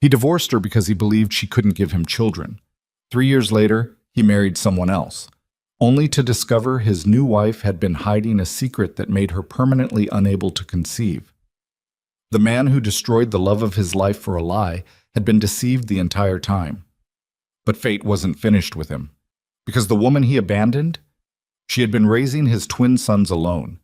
He divorced her because he believed she couldn't give him children. 3 years later, he married someone else, only to discover his new wife had been hiding a secret that made her permanently unable to conceive. The man who destroyed the love of his life for a lie had been deceived the entire time. But fate wasn't finished with him, because the woman he abandoned, she had been raising his twin sons alone.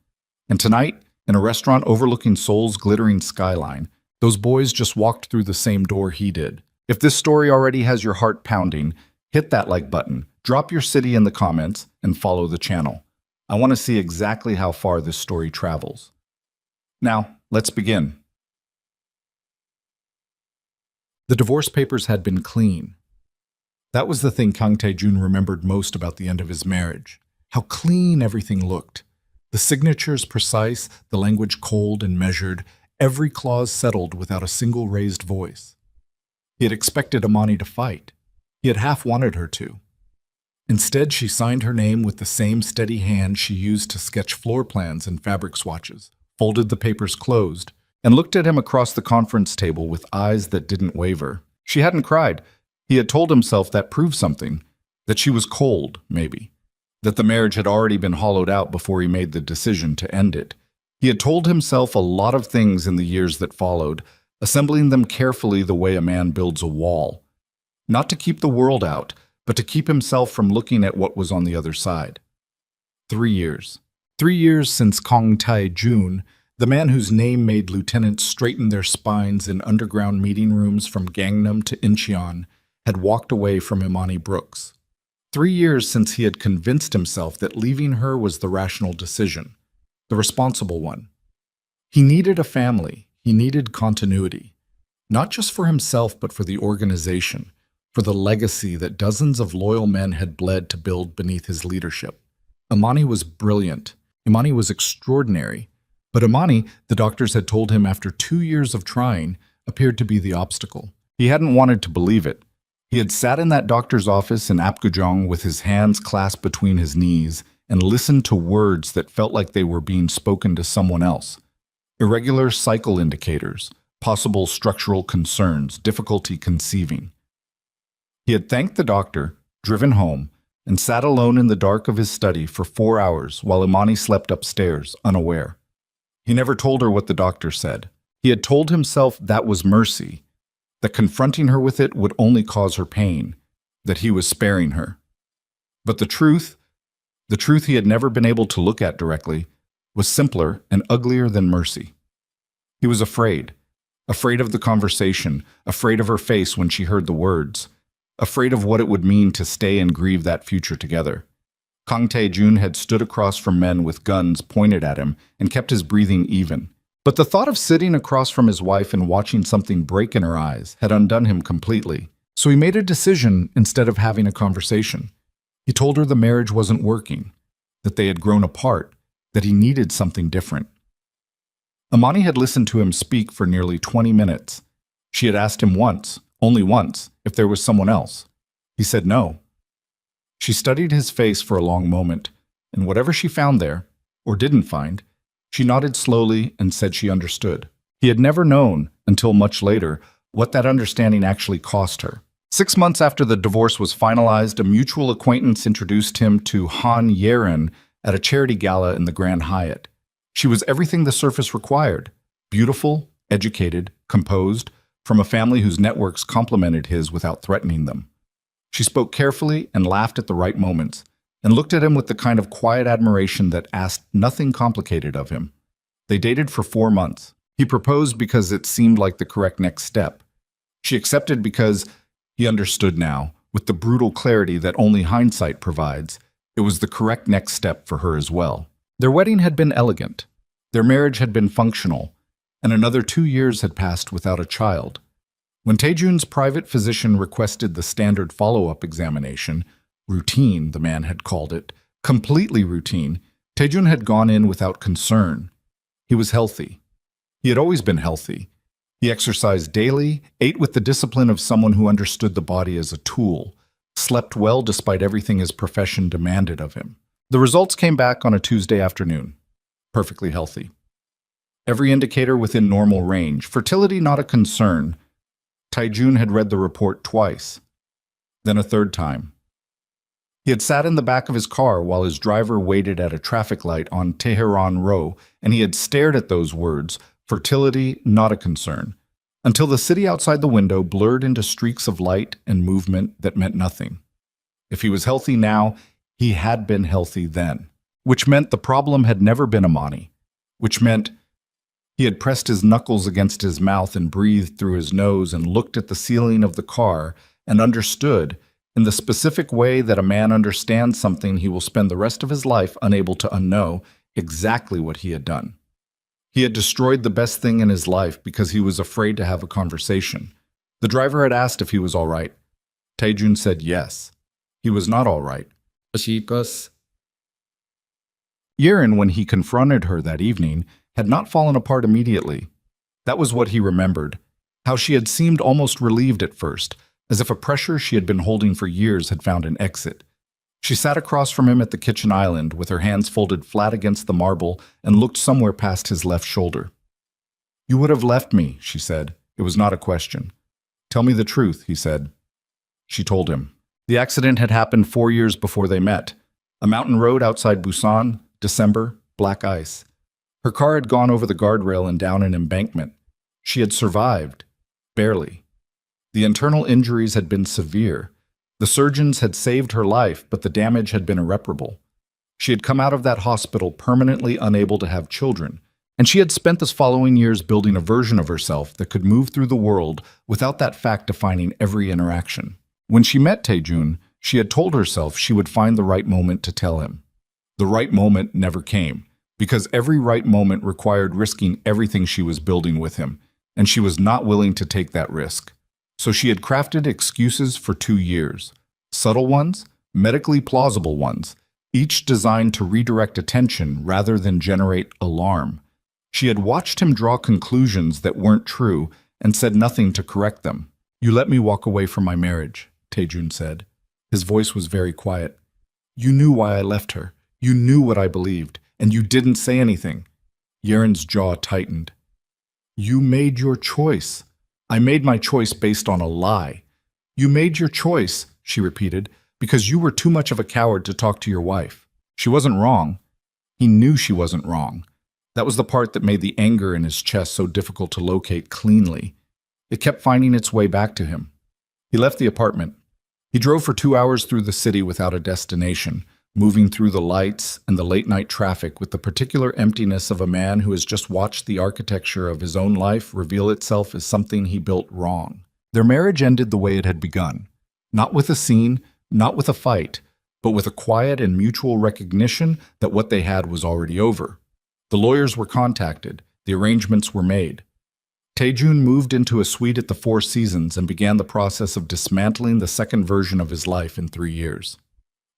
And tonight, in a restaurant overlooking Seoul's glittering skyline, those boys just walked through the same door he did. If this story already has your heart pounding, hit that like button, drop your city in the comments, and follow the channel. I want to see exactly how far this story travels. Now, let's begin. The divorce papers had been clean. That was the thing Kang Tae-jun remembered most about the end of his marriage. How clean everything looked. The signatures precise, the language cold and measured, every clause settled without a single raised voice. He had expected Amani to fight. He had half wanted her to. Instead, she signed her name with the same steady hand she used to sketch floor plans and fabric swatches, folded the papers closed, and looked at him across the conference table with eyes that didn't waver. She hadn't cried. He had told himself that proved something, that she was cold, maybe, that the marriage had already been hollowed out before he made the decision to end it. He had told himself a lot of things in the years that followed, assembling them carefully the way a man builds a wall. Not to keep the world out, but to keep himself from looking at what was on the other side. 3 years. 3 years since Kang Tae-jun, the man whose name made lieutenants straighten their spines in underground meeting rooms from Gangnam to Incheon, had walked away from Imani Brooks. 3 years since he had convinced himself that leaving her was the rational decision, the responsible one. He needed a family. He needed continuity. Not just for himself, but for the organization, for the legacy that dozens of loyal men had bled to build beneath his leadership. Imani was brilliant. Imani was extraordinary. But Imani, the doctors had told him after 2 years of trying, appeared to be the obstacle. He hadn't wanted to believe it. He had sat in that doctor's office in Apgujeong with his hands clasped between his knees and listened to words that felt like they were being spoken to someone else. Irregular cycle indicators, possible structural concerns, difficulty conceiving. He had thanked the doctor, driven home, and sat alone in the dark of his study for 4 hours while Imani slept upstairs, unaware. He never told her what the doctor said. He had told himself that was mercy, that confronting her with it would only cause her pain, that he was sparing her. But the truth he had never been able to look at directly, was simpler and uglier than mercy. He was afraid of the conversation, afraid of her face when she heard the words, afraid of what it would mean to stay and grieve that future together. Kang Tae-jun had stood across from men with guns pointed at him and kept his breathing even. But the thought of sitting across from his wife and watching something break in her eyes had undone him completely. So he made a decision instead of having a conversation. He told her the marriage wasn't working, that they had grown apart, that he needed something different. Imani had listened to him speak for nearly 20 minutes. She had asked him once, only once, if there was someone else. He said no. She studied his face for a long moment, and whatever she found there, or didn't find, she nodded slowly and said she understood. He had never known, until much later, what that understanding actually cost her. 6 months after the divorce was finalized, a mutual acquaintance introduced him to Han Yeren at a charity gala in the Grand Hyatt. She was everything the surface required: beautiful, educated, composed, from a family whose networks complemented his without threatening them. She spoke carefully and laughed at the right moments, and looked at him with the kind of quiet admiration that asked nothing complicated of him. They dated for 4 months. He proposed because it seemed like the correct next step. She accepted because he understood now, with the brutal clarity that only hindsight provides, it was the correct next step for her as well. Their wedding had been elegant. Their marriage had been functional, and another 2 years had passed without a child. When Tae-jun's private physician requested the standard follow-up examination, routine, the man had called it, completely routine, Tae-jun had gone in without concern. He was healthy. He had always been healthy. He exercised daily, ate with the discipline of someone who understood the body as a tool, slept well despite everything his profession demanded of him. The results came back on a Tuesday afternoon. Perfectly healthy. Every indicator within normal range. Fertility not a concern. Taijun had read the report twice, then a third time. He had sat in the back of his car while his driver waited at a traffic light on Tehran Row, and he had stared at those words, fertility not a concern, until the city outside the window blurred into streaks of light and movement that meant nothing. If he was healthy now, he had been healthy then, which meant the problem had never been Amani, which meant he had pressed his knuckles against his mouth and breathed through his nose and looked at the ceiling of the car and understood, in the specific way that a man understands something he will spend the rest of his life unable to unknow, exactly what he had done. He had destroyed the best thing in his life because he was afraid to have a conversation. The driver had asked if he was all right. Taejun said yes. He was not all right. Yerin, when he confronted her that evening, had not fallen apart immediately. That was what he remembered, how she had seemed almost relieved at first, as if a pressure she had been holding for years had found an exit. She sat across from him at the kitchen island with her hands folded flat against the marble and looked somewhere past his left shoulder. "You would have left me," she said. It was not a question. "Tell me the truth," he said. She told him. The accident had happened 4 years before they met. A mountain road outside Busan, December, black ice. Her car had gone over the guardrail and down an embankment. She had survived. Barely. The internal injuries had been severe. The surgeons had saved her life, but the damage had been irreparable. She had come out of that hospital permanently unable to have children, and she had spent the following years building a version of herself that could move through the world without that fact defining every interaction. When she met Taejun, she had told herself she would find the right moment to tell him. The right moment never came, because every right moment required risking everything she was building with him, and she was not willing to take that risk. So she had crafted excuses for 2 years. Subtle ones, medically plausible ones, each designed to redirect attention rather than generate alarm. She had watched him draw conclusions that weren't true and said nothing to correct them. "You let me walk away from my marriage," Taejun said. His voice was very quiet. "You knew why I left her. You knew what I believed, and you didn't say anything." Yerin's jaw tightened. "You made your choice." "I made my choice based on a lie." "You made your choice," she repeated, "because you were too much of a coward to talk to your wife." She wasn't wrong. He knew she wasn't wrong. That was the part that made the anger in his chest so difficult to locate cleanly. It kept finding its way back to him. He left the apartment. He drove for 2 hours through the city without a destination, moving through the lights and the late-night traffic with the particular emptiness of a man who has just watched the architecture of his own life reveal itself as something he built wrong. Their marriage ended the way it had begun. Not with a scene, not with a fight, but with a quiet and mutual recognition that what they had was already over. The lawyers were contacted. The arrangements were made. Taejun moved into a suite at the Four Seasons and began the process of dismantling the second version of his life in 3 years.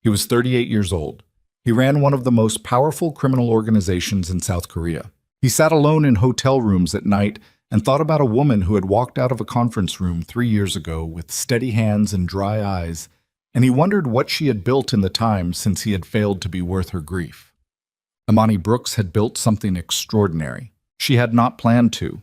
He was 38 years old. He ran one of the most powerful criminal organizations in South Korea. He sat alone in hotel rooms at night and thought about a woman who had walked out of a conference room 3 years ago with steady hands and dry eyes, and he wondered what she had built in the time since he had failed to be worth her grief. Amani Brooks had built something extraordinary. She had not planned to.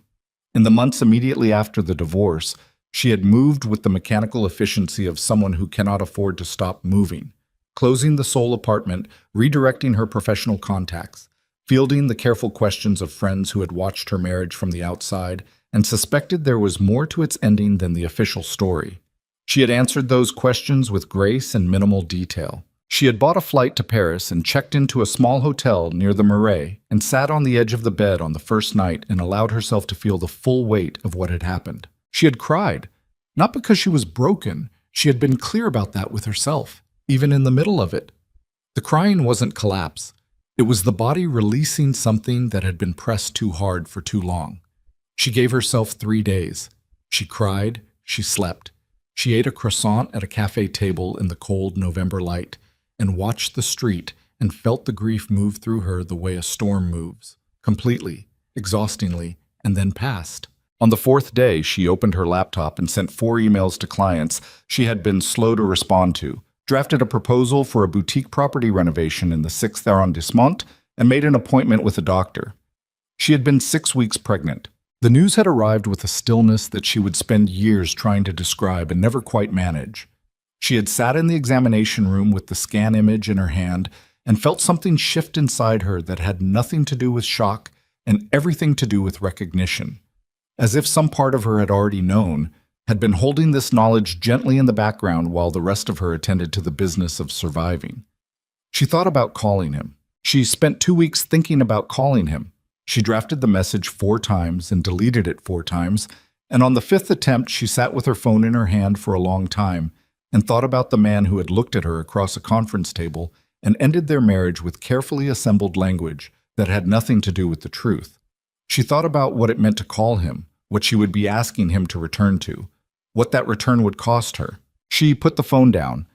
In the months immediately after the divorce, she had moved with the mechanical efficiency of someone who cannot afford to stop moving, closing the sole apartment, redirecting her professional contacts, fielding the careful questions of friends who had watched her marriage from the outside and suspected there was more to its ending than the official story. She had answered those questions with grace and minimal detail. She had bought a flight to Paris and checked into a small hotel near the Marais and sat on the edge of the bed on the first night and allowed herself to feel the full weight of what had happened. She had cried, not because she was broken. She had been clear about that with herself, even in the middle of it. The crying wasn't collapse. It was the body releasing something that had been pressed too hard for too long. She gave herself 3 days. She cried, she slept. She ate a croissant at a cafe table in the cold November light and watched the street and felt the grief move through her the way a storm moves, completely, exhaustingly, and then passed. On the 4th day, she opened her laptop and sent 4 emails to clients she had been slow to respond to, drafted a proposal for a boutique property renovation in the 6th arrondissement, and made an appointment with a doctor. She had been 6 weeks pregnant. The news had arrived with a stillness that she would spend years trying to describe and never quite manage. She had sat in the examination room with the scan image in her hand and felt something shift inside her that had nothing to do with shock and everything to do with recognition. As if some part of her had already known, had been holding this knowledge gently in the background while the rest of her attended to the business of surviving. She thought about calling him. She spent 2 weeks thinking about calling him. She drafted the message 4 times and deleted it 4 times, and on the 5th attempt she sat with her phone in her hand for a long time and thought about the man who had looked at her across a conference table and ended their marriage with carefully assembled language that had nothing to do with the truth. She thought about what it meant to call him, what she would be asking him to return to, what that return would cost her. She put the phone down.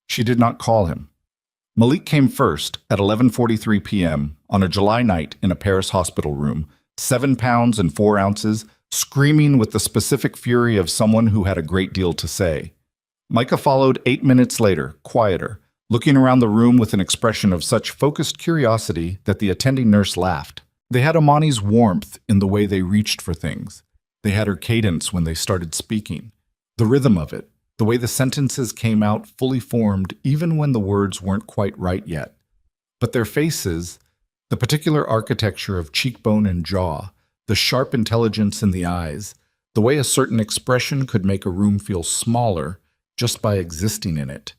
She did not call him. Malik came first at 11:43 p.m. on a July night in a Paris hospital room, 7 pounds and 4 ounces, screaming with the specific fury of someone who had a great deal to say. Micah followed 8 minutes later, quieter, looking around the room with an expression of such focused curiosity that the attending nurse laughed. They had Imani's warmth in the way they reached for things. They had her cadence when they started speaking, the rhythm of it, the way the sentences came out fully formed even when the words weren't quite right yet. But their faces, the particular architecture of cheekbone and jaw, the sharp intelligence in the eyes, the way a certain expression could make a room feel smaller just by existing in it.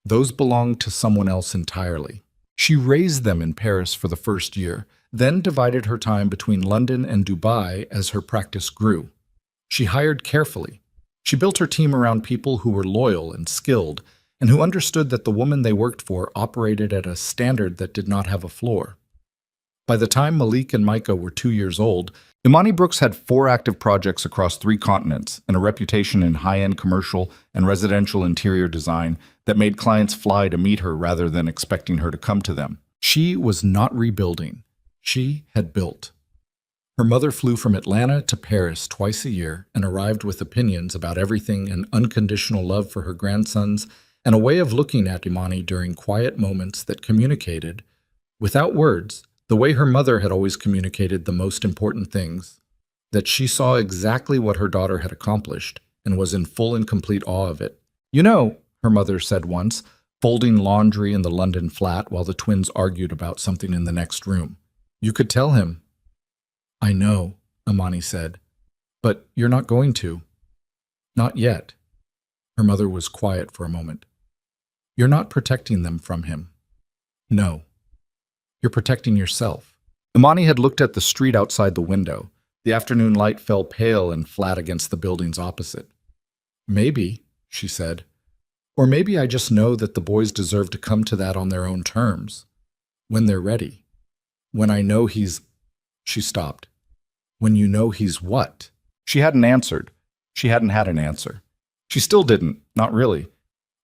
Those belonged to someone else entirely. She raised them in Paris for the first year, then divided her time between London and Dubai as her practice grew. She hired carefully. She built her team around people who were loyal and skilled, and who understood that the woman they worked for operated at a standard that did not have a floor. By the time Malik and Micah were 2 years old, Imani Brooks had 4 active projects across 3 continents and a reputation in high-end commercial and residential interior design that made clients fly to meet her rather than expecting her to come to them. She was not rebuilding. She had built. Her mother flew from Atlanta to Paris twice a year and arrived with opinions about everything and unconditional love for her grandsons and a way of looking at Imani during quiet moments that communicated, without words, the way her mother had always communicated the most important things, that she saw exactly what her daughter had accomplished and was in full and complete awe of it. "You know," her mother said once, folding laundry in the London flat while the twins argued about something in the next room, "you could tell him." "I know," Imani said, "but you're not going to." "Not yet." Her mother was quiet for a moment. "You're not protecting them from him." "No. You're protecting yourself." Imani had looked at the street outside the window. The afternoon light fell pale and flat against the buildings opposite. "Maybe," she said. "Or maybe I just know that the boys deserve to come to that on their own terms. When they're ready. When I know he's—" She stopped. "When you know he's what?" She hadn't answered. She hadn't had an answer. She still didn't, not really.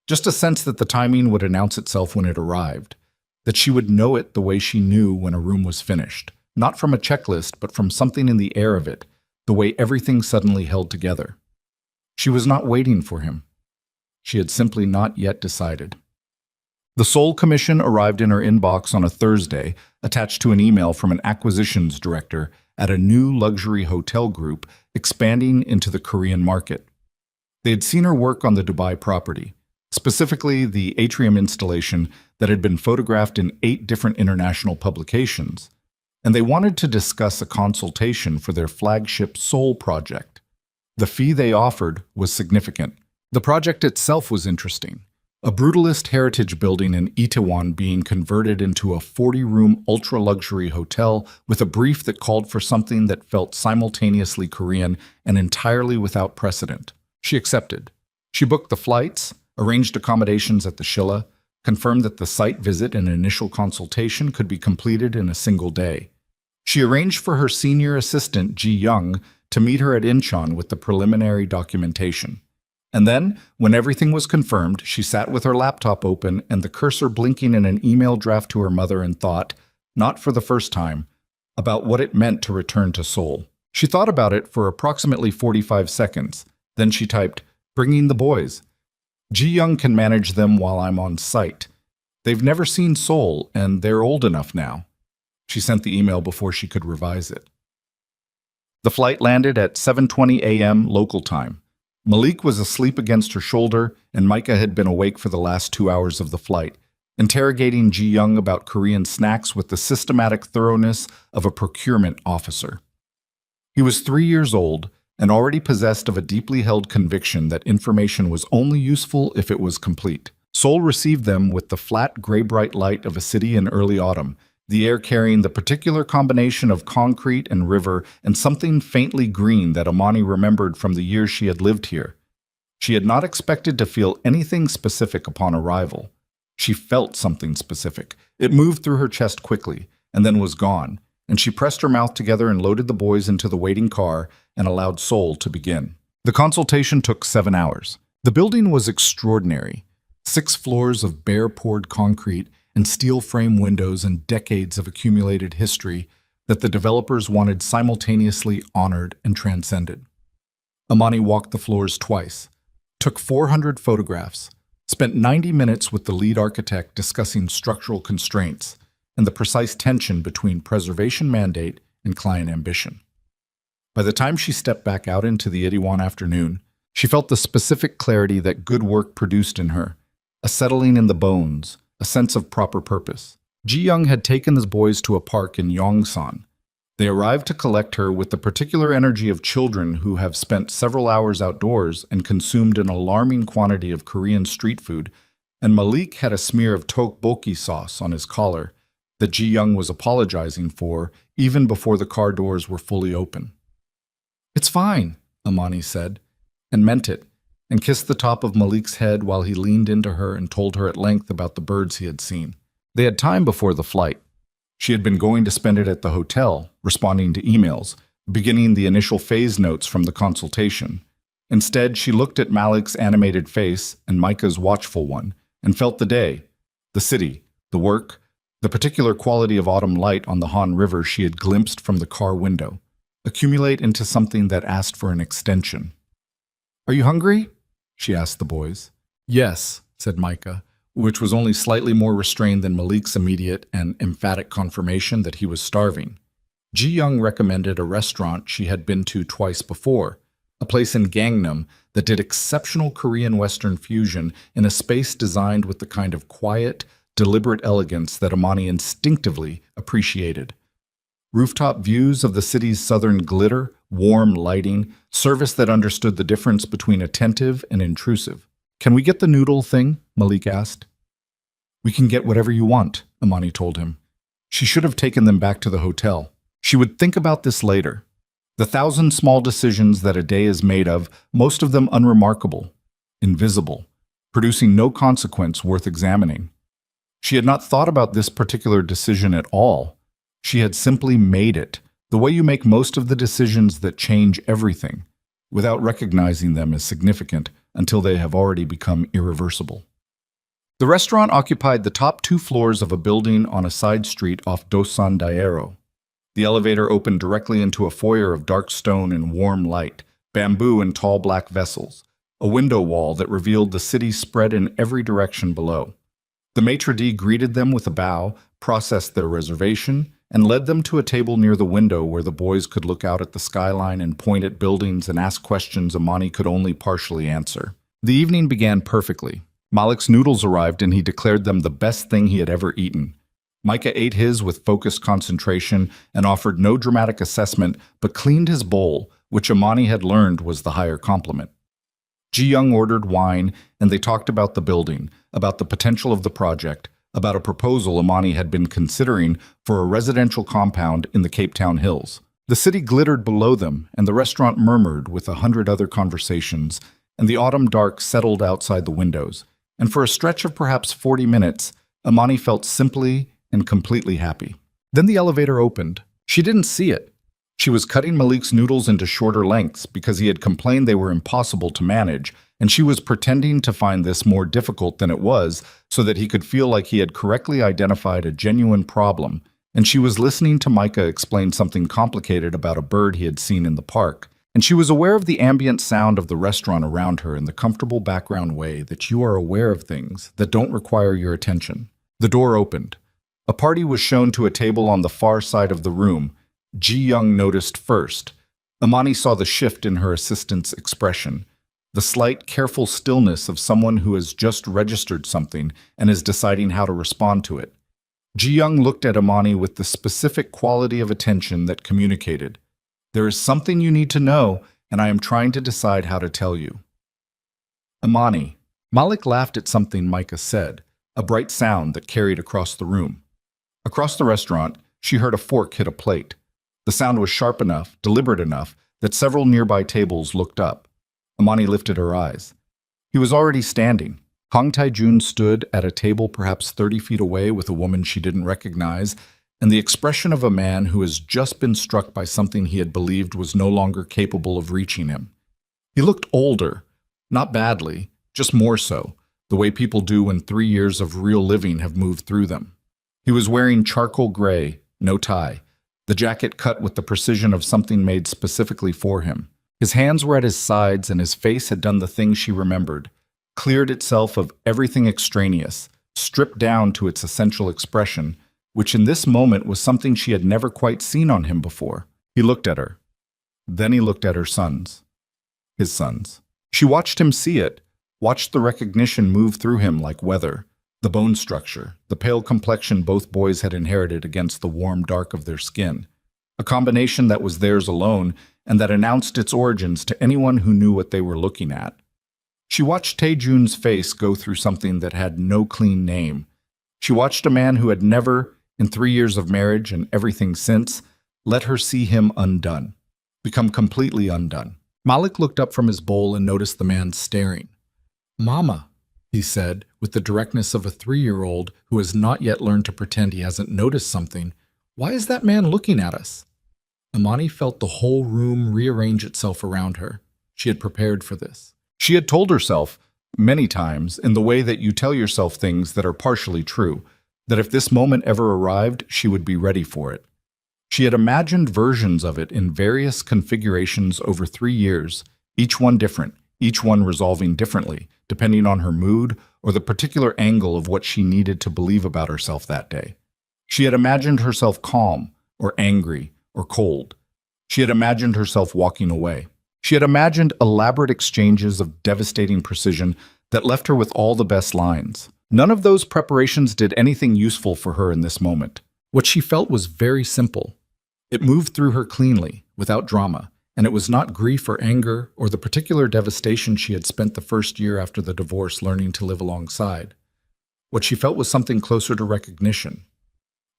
Just a sense that the timing would announce itself when it arrived, that she would know it the way she knew when a room was finished, not from a checklist, but from something in the air of it, the way everything suddenly held together. She was not waiting for him. She had simply not yet decided. The Soul Commission arrived in her inbox on a Thursday, attached to an email from an acquisitions director at a new luxury hotel group expanding into the Korean market. They had seen her work on the Dubai property, specifically the atrium installation that had been photographed in 8 different international publications, and they wanted to discuss a consultation for their flagship Soul project. The fee they offered was significant. The project itself was interesting. A brutalist heritage building in Itaewon being converted into a 40-room ultra-luxury hotel with a brief that called for something that felt simultaneously Korean and entirely without precedent. She accepted. She booked the flights, arranged accommodations at the Shilla, confirmed that the site visit and initial consultation could be completed in a single day. She arranged for her senior assistant, Ji Young, to meet her at Incheon with the preliminary documentation. And then, when everything was confirmed, she sat with her laptop open and the cursor blinking in an email draft to her mother and thought, not for the first time, about what it meant to return to Seoul. She thought about it for approximately 45 seconds. Then she typed, "Bringing the boys. Ji Young can manage them while I'm on site. They've never seen Seoul, and they're old enough now." She sent the email before she could revise it. The flight landed at 7:20 a.m. local time. Malik was asleep against her shoulder, and Micah had been awake for the last 2 hours of the flight, interrogating Ji Young about Korean snacks with the systematic thoroughness of a procurement officer. He was 3 years old and already possessed of a deeply held conviction that information was only useful if it was complete. Seoul received them with the flat gray-bright light of a city in early autumn, the air carrying the particular combination of concrete and river and something faintly green that Amani remembered from the years she had lived here. She had not expected to feel anything specific upon arrival. She felt something specific. It moved through her chest quickly, and then was gone, and she pressed her mouth together and loaded the boys into the waiting car and allowed Seoul to begin. The consultation took 7 hours. The building was extraordinary. 6 floors of bare-poured concrete and steel frame windows and decades of accumulated history that the developers wanted simultaneously honored and transcended. Amani walked the floors twice, took 400 photographs, spent 90 minutes with the lead architect discussing structural constraints and the precise tension between preservation mandate and client ambition. By the time she stepped back out into the Itaewon afternoon, she felt the specific clarity that good work produced in her, a settling in the bones, a sense of proper purpose. Ji Young had taken the boys to a park in Yongsan. They arrived to collect her with the particular energy of children who have spent several hours outdoors and consumed an alarming quantity of Korean street food, and Malik had a smear of tteokbokki sauce on his collar that Ji Young was apologizing for even before the car doors were fully open. "It's fine," Amani said, and meant it, and kissed the top of Malik's head while he leaned into her and told her at length about the birds he had seen. They had time before the flight. She had been going to spend it at the hotel, responding to emails, beginning the initial phase notes from the consultation. Instead, she looked at Malik's animated face and Micah's watchful one, and felt the day, the city, the work, the particular quality of autumn light on the Han River she had glimpsed from the car window, accumulate into something that asked for an extension. "Are you hungry?" she asked the boys. "Yes," said Micah, which was only slightly more restrained than Malik's immediate and emphatic confirmation that he was starving. Ji Young recommended a restaurant she had been to twice before, a place in Gangnam that did exceptional Korean Western fusion in a space designed with the kind of quiet, deliberate elegance that Amani instinctively appreciated. Rooftop views of the city's southern glitter, warm lighting, service that understood the difference between attentive and intrusive. "Can we get the noodle thing?" Malik asked. "We can get whatever you want," Amani told him. She should have taken them back to the hotel. She would think about this later. The 1,000 small decisions that a day is made of, most of them unremarkable, invisible, producing no consequence worth examining. She had not thought about this particular decision at all. She had simply made it, the way you make most of the decisions that change everything, without recognizing them as significant until they have already become irreversible. The restaurant occupied the top 2 floors of a building on a side street off Dosan Daero. The elevator opened directly into a foyer of dark stone and warm light, bamboo and tall black vessels, a window wall that revealed the city spread in every direction below. The maitre d' greeted them with a bow, processed their reservation, and led them to a table near the window where the boys could look out at the skyline and point at buildings and ask questions Amani could only partially answer. The evening began perfectly. Malik's noodles arrived and he declared them the best thing he had ever eaten. Micah ate his with focused concentration and offered no dramatic assessment but cleaned his bowl, which Amani had learned was the higher compliment. Ji Young ordered wine, and they talked about the building, about the potential of the project, about a proposal Amani had been considering for a residential compound in the Cape Town Hills. The city glittered below them, and the restaurant murmured with 100 other conversations, and the autumn dark settled outside the windows. And for a stretch of perhaps 40 minutes, Amani felt simply and completely happy. Then the elevator opened. She didn't see it. She was cutting Malik's noodles into shorter lengths because he had complained they were impossible to manage, and she was pretending to find this more difficult than it was so that he could feel like he had correctly identified a genuine problem, and she was listening to Micah explain something complicated about a bird he had seen in the park, and she was aware of the ambient sound of the restaurant around her in the comfortable background way that you are aware of things that don't require your attention. The door opened. A party was shown to a table on the far side of the room. Ji Young noticed first. Imani saw the shift in her assistant's expression, the slight, careful stillness of someone who has just registered something and is deciding how to respond to it. Ji-young looked at Imani with the specific quality of attention that communicated, "There is something you need to know, and I am trying to decide how to tell you." Imani. Malik laughed at something Micah said, a bright sound that carried across the room. Across the restaurant, she heard a fork hit a plate. The sound was sharp enough, deliberate enough, that several nearby tables looked up. Imani lifted her eyes. He was already standing. Kang Tae-jun stood at a table perhaps 30 feet away with a woman she didn't recognize, and the expression of a man who has just been struck by something he had believed was no longer capable of reaching him. He looked older, not badly, just more so, the way people do when 3 years of real living have moved through them. He was wearing charcoal gray, no tie, the jacket cut with the precision of something made specifically for him. His hands were at his sides and his face had done the thing she remembered, cleared itself of everything extraneous, stripped down to its essential expression, which in this moment was something she had never quite seen on him before. He looked at her. Then he looked at her sons. His sons. She watched him see it, watched the recognition move through him like weather, the bone structure, the pale complexion both boys had inherited against the warm dark of their skin, a combination that was theirs alone and that announced its origins to anyone who knew what they were looking at. She watched Tae-jun's face go through something that had no clean name. She watched a man who had never, in 3 years of marriage and everything since, let her see him undone, become completely undone. Malik looked up from his bowl and noticed the man staring. "Mama," he said, with the directness of a 3-year-old who has not yet learned to pretend he hasn't noticed something. "Why is that man looking at us?" Imani felt the whole room rearrange itself around her. She had prepared for this. She had told herself, many times, in the way that you tell yourself things that are partially true, that if this moment ever arrived, she would be ready for it. She had imagined versions of it in various configurations over 3 years, each one different, each one resolving differently, depending on her mood or the particular angle of what she needed to believe about herself that day. She had imagined herself calm, or angry, or cold. She had imagined herself walking away. She had imagined elaborate exchanges of devastating precision that left her with all the best lines. None of those preparations did anything useful for her in this moment. What she felt was very simple. It moved through her cleanly, without drama, and it was not grief or anger or the particular devastation she had spent the first year after the divorce learning to live alongside. What she felt was something closer to recognition.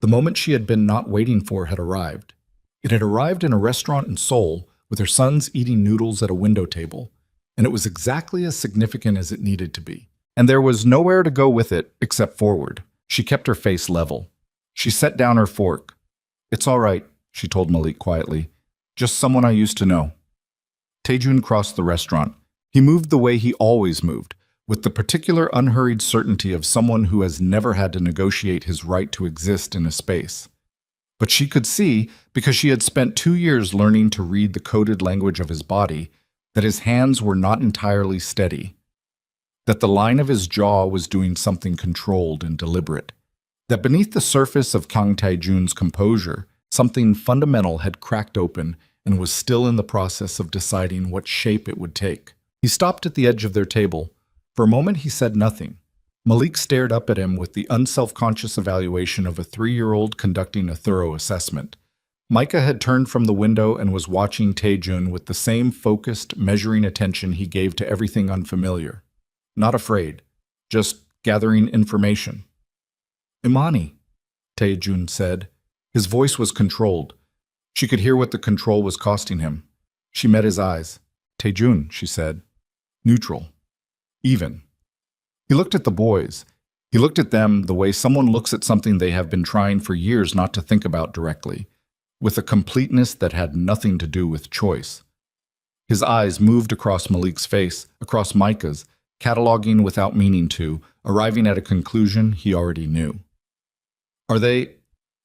The moment she had been not waiting for had arrived. It had arrived in a restaurant in Seoul with her sons eating noodles at a window table, and it was exactly as significant as it needed to be. And there was nowhere to go with it except forward. She kept her face level. She set down her fork. "It's all right," she told Malik quietly. "Just someone I used to know." Tae-jun crossed the restaurant. He moved the way he always moved, with the particular unhurried certainty of someone who has never had to negotiate his right to exist in a space. But she could see, because she had spent 2 years learning to read the coded language of his body, that his hands were not entirely steady, that the line of his jaw was doing something controlled and deliberate, that beneath the surface of Kang Tae-jun's composure, something fundamental had cracked open and was still in the process of deciding what shape it would take. He stopped at the edge of their table. For a moment he said nothing. Malik stared up at him with the unself-conscious evaluation of a 3-year-old conducting a thorough assessment. Micah had turned from the window and was watching Tae-jun with the same focused, measuring attention he gave to everything unfamiliar. Not afraid, just gathering information. "Imani," Tae-jun said. His voice was controlled. She could hear what the control was costing him. She met his eyes. "Tae-jun," she said. "Neutral. Even." He looked at the boys. He looked at them the way someone looks at something they have been trying for years not to think about directly, with a completeness that had nothing to do with choice. His eyes moved across Malik's face, across Micah's, cataloging without meaning to, arriving at a conclusion he already knew. "Are they—"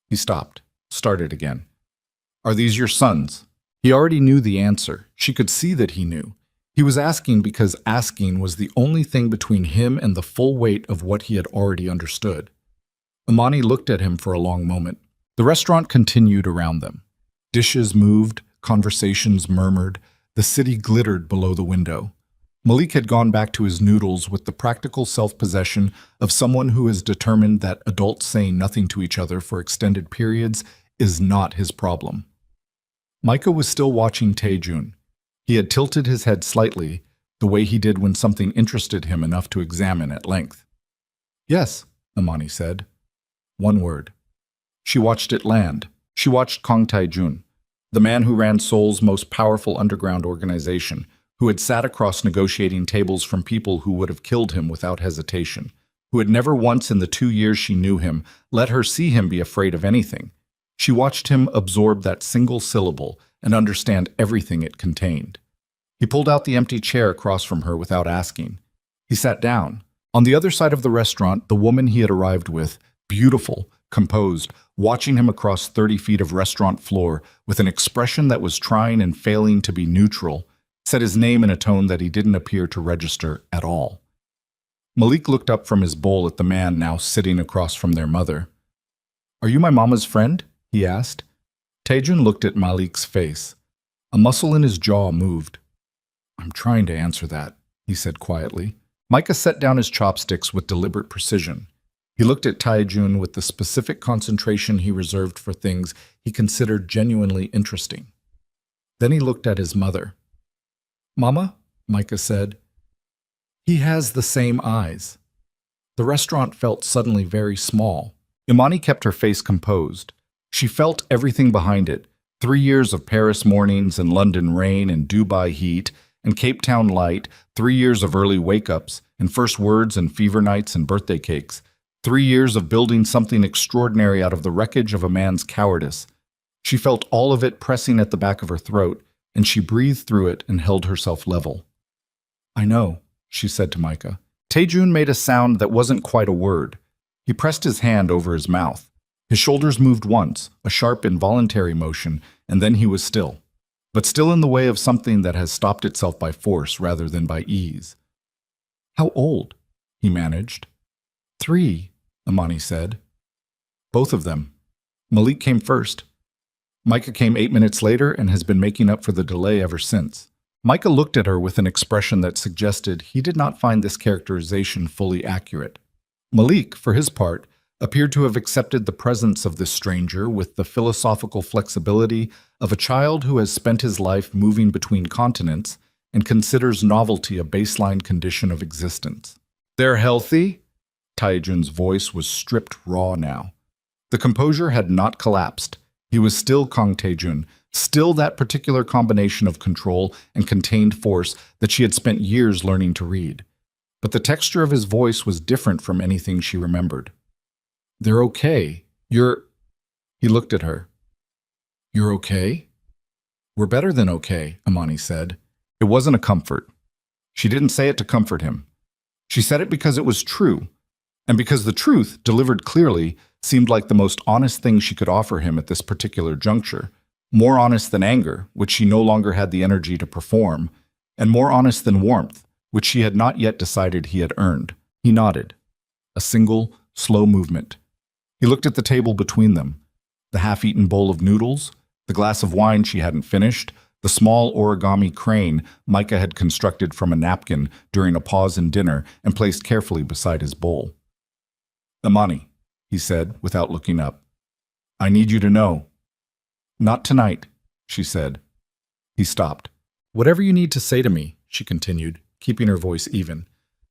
He stopped, started again. "Are these your sons?" He already knew the answer. She could see that he knew. He was asking because asking was the only thing between him and the full weight of what he had already understood. Imani looked at him for a long moment. The restaurant continued around them. Dishes moved, conversations murmured, the city glittered below the window. Malik had gone back to his noodles with the practical self-possession of someone who is determined that adults saying nothing to each other for extended periods is not his problem. Micah was still watching Taejun. He had tilted his head slightly, the way he did when something interested him enough to examine at length. "Yes," Imani said. One word. She watched it land. She watched Kang Taejun, the man who ran Seoul's most powerful underground organization, who had sat across negotiating tables from people who would have killed him without hesitation, who had never once in the 2 years she knew him let her see him be afraid of anything. She watched him absorb that single syllable and understand everything it contained. He pulled out the empty chair across from her without asking. He sat down. On the other side of the restaurant, the woman he had arrived with, beautiful, composed, watching him across 30 feet of restaurant floor with an expression that was trying and failing to be neutral, said his name in a tone that he didn't appear to register at all. Malik looked up from his bowl at the man now sitting across from their mother. "Are you my mama's friend?" he asked. Taejun looked at Malik's face. A muscle in his jaw moved. "I'm trying to answer that," he said quietly. Micah set down his chopsticks with deliberate precision. He looked at Taejun with the specific concentration he reserved for things he considered genuinely interesting. Then he looked at his mother. "Mama," Micah said. "He has the same eyes." The restaurant felt suddenly very small. Imani kept her face composed. She felt everything behind it. 3 years of Paris mornings and London rain and Dubai heat and Cape Town light, 3 years of early wake-ups and first words and fever nights and birthday cakes, 3 years of building something extraordinary out of the wreckage of a man's cowardice. She felt all of it pressing at the back of her throat, and she breathed through it and held herself level. "I know," she said to Micah. Taejun made a sound that wasn't quite a word. He pressed his hand over his mouth. His shoulders moved once, a sharp involuntary motion, and then he was still. But still in the way of something that has stopped itself by force rather than by ease. "How old?" he managed. 3, Imani said. "Both of them. Malik came first. Micah came 8 minutes later and has been making up for the delay ever since." Micah looked at her with an expression that suggested he did not find this characterization fully accurate. Malik, for his part, appeared to have accepted the presence of this stranger with the philosophical flexibility of a child who has spent his life moving between continents and considers novelty a baseline condition of existence. "They're healthy?" Taejun's voice was stripped raw now. The composure had not collapsed. He was still Kang Taejun, still that particular combination of control and contained force that she had spent years learning to read. But the texture of his voice was different from anything she remembered. "They're okay. He looked at her. "You're okay?" "We're better than okay," Imani said. It wasn't a comfort. She didn't say it to comfort him. She said it because it was true, and because the truth, delivered clearly, seemed like the most honest thing she could offer him at this particular juncture, more honest than anger, which she no longer had the energy to perform, and more honest than warmth, which she had not yet decided he had earned. He nodded. A single, slow movement. He looked at the table between them, the half-eaten bowl of noodles, the glass of wine she hadn't finished, the small origami crane Micah had constructed from a napkin during a pause in dinner and placed carefully beside his bowl. "Imani," he said, without looking up. "I need you to know." "Not tonight," she said. He stopped. "Whatever you need to say to me," she continued, keeping her voice even.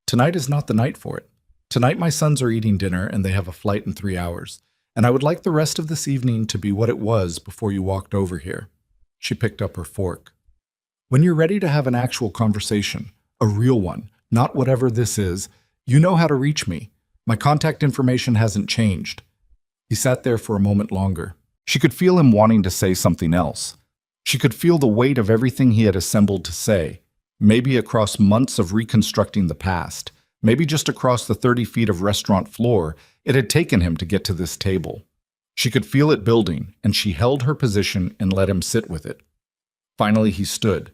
"Tonight is not the night for it. Tonight my sons are eating dinner and they have a flight in 3 hours, and I would like the rest of this evening to be what it was before you walked over here." She picked up her fork. "When you're ready to have an actual conversation, a real one, not whatever this is, you know how to reach me. My contact information hasn't changed." He sat there for a moment longer. She could feel him wanting to say something else. She could feel the weight of everything he had assembled to say, maybe across months of reconstructing the past, maybe just across the 30 feet of restaurant floor it had taken him to get to this table. She could feel it building, and she held her position and let him sit with it. Finally, he stood.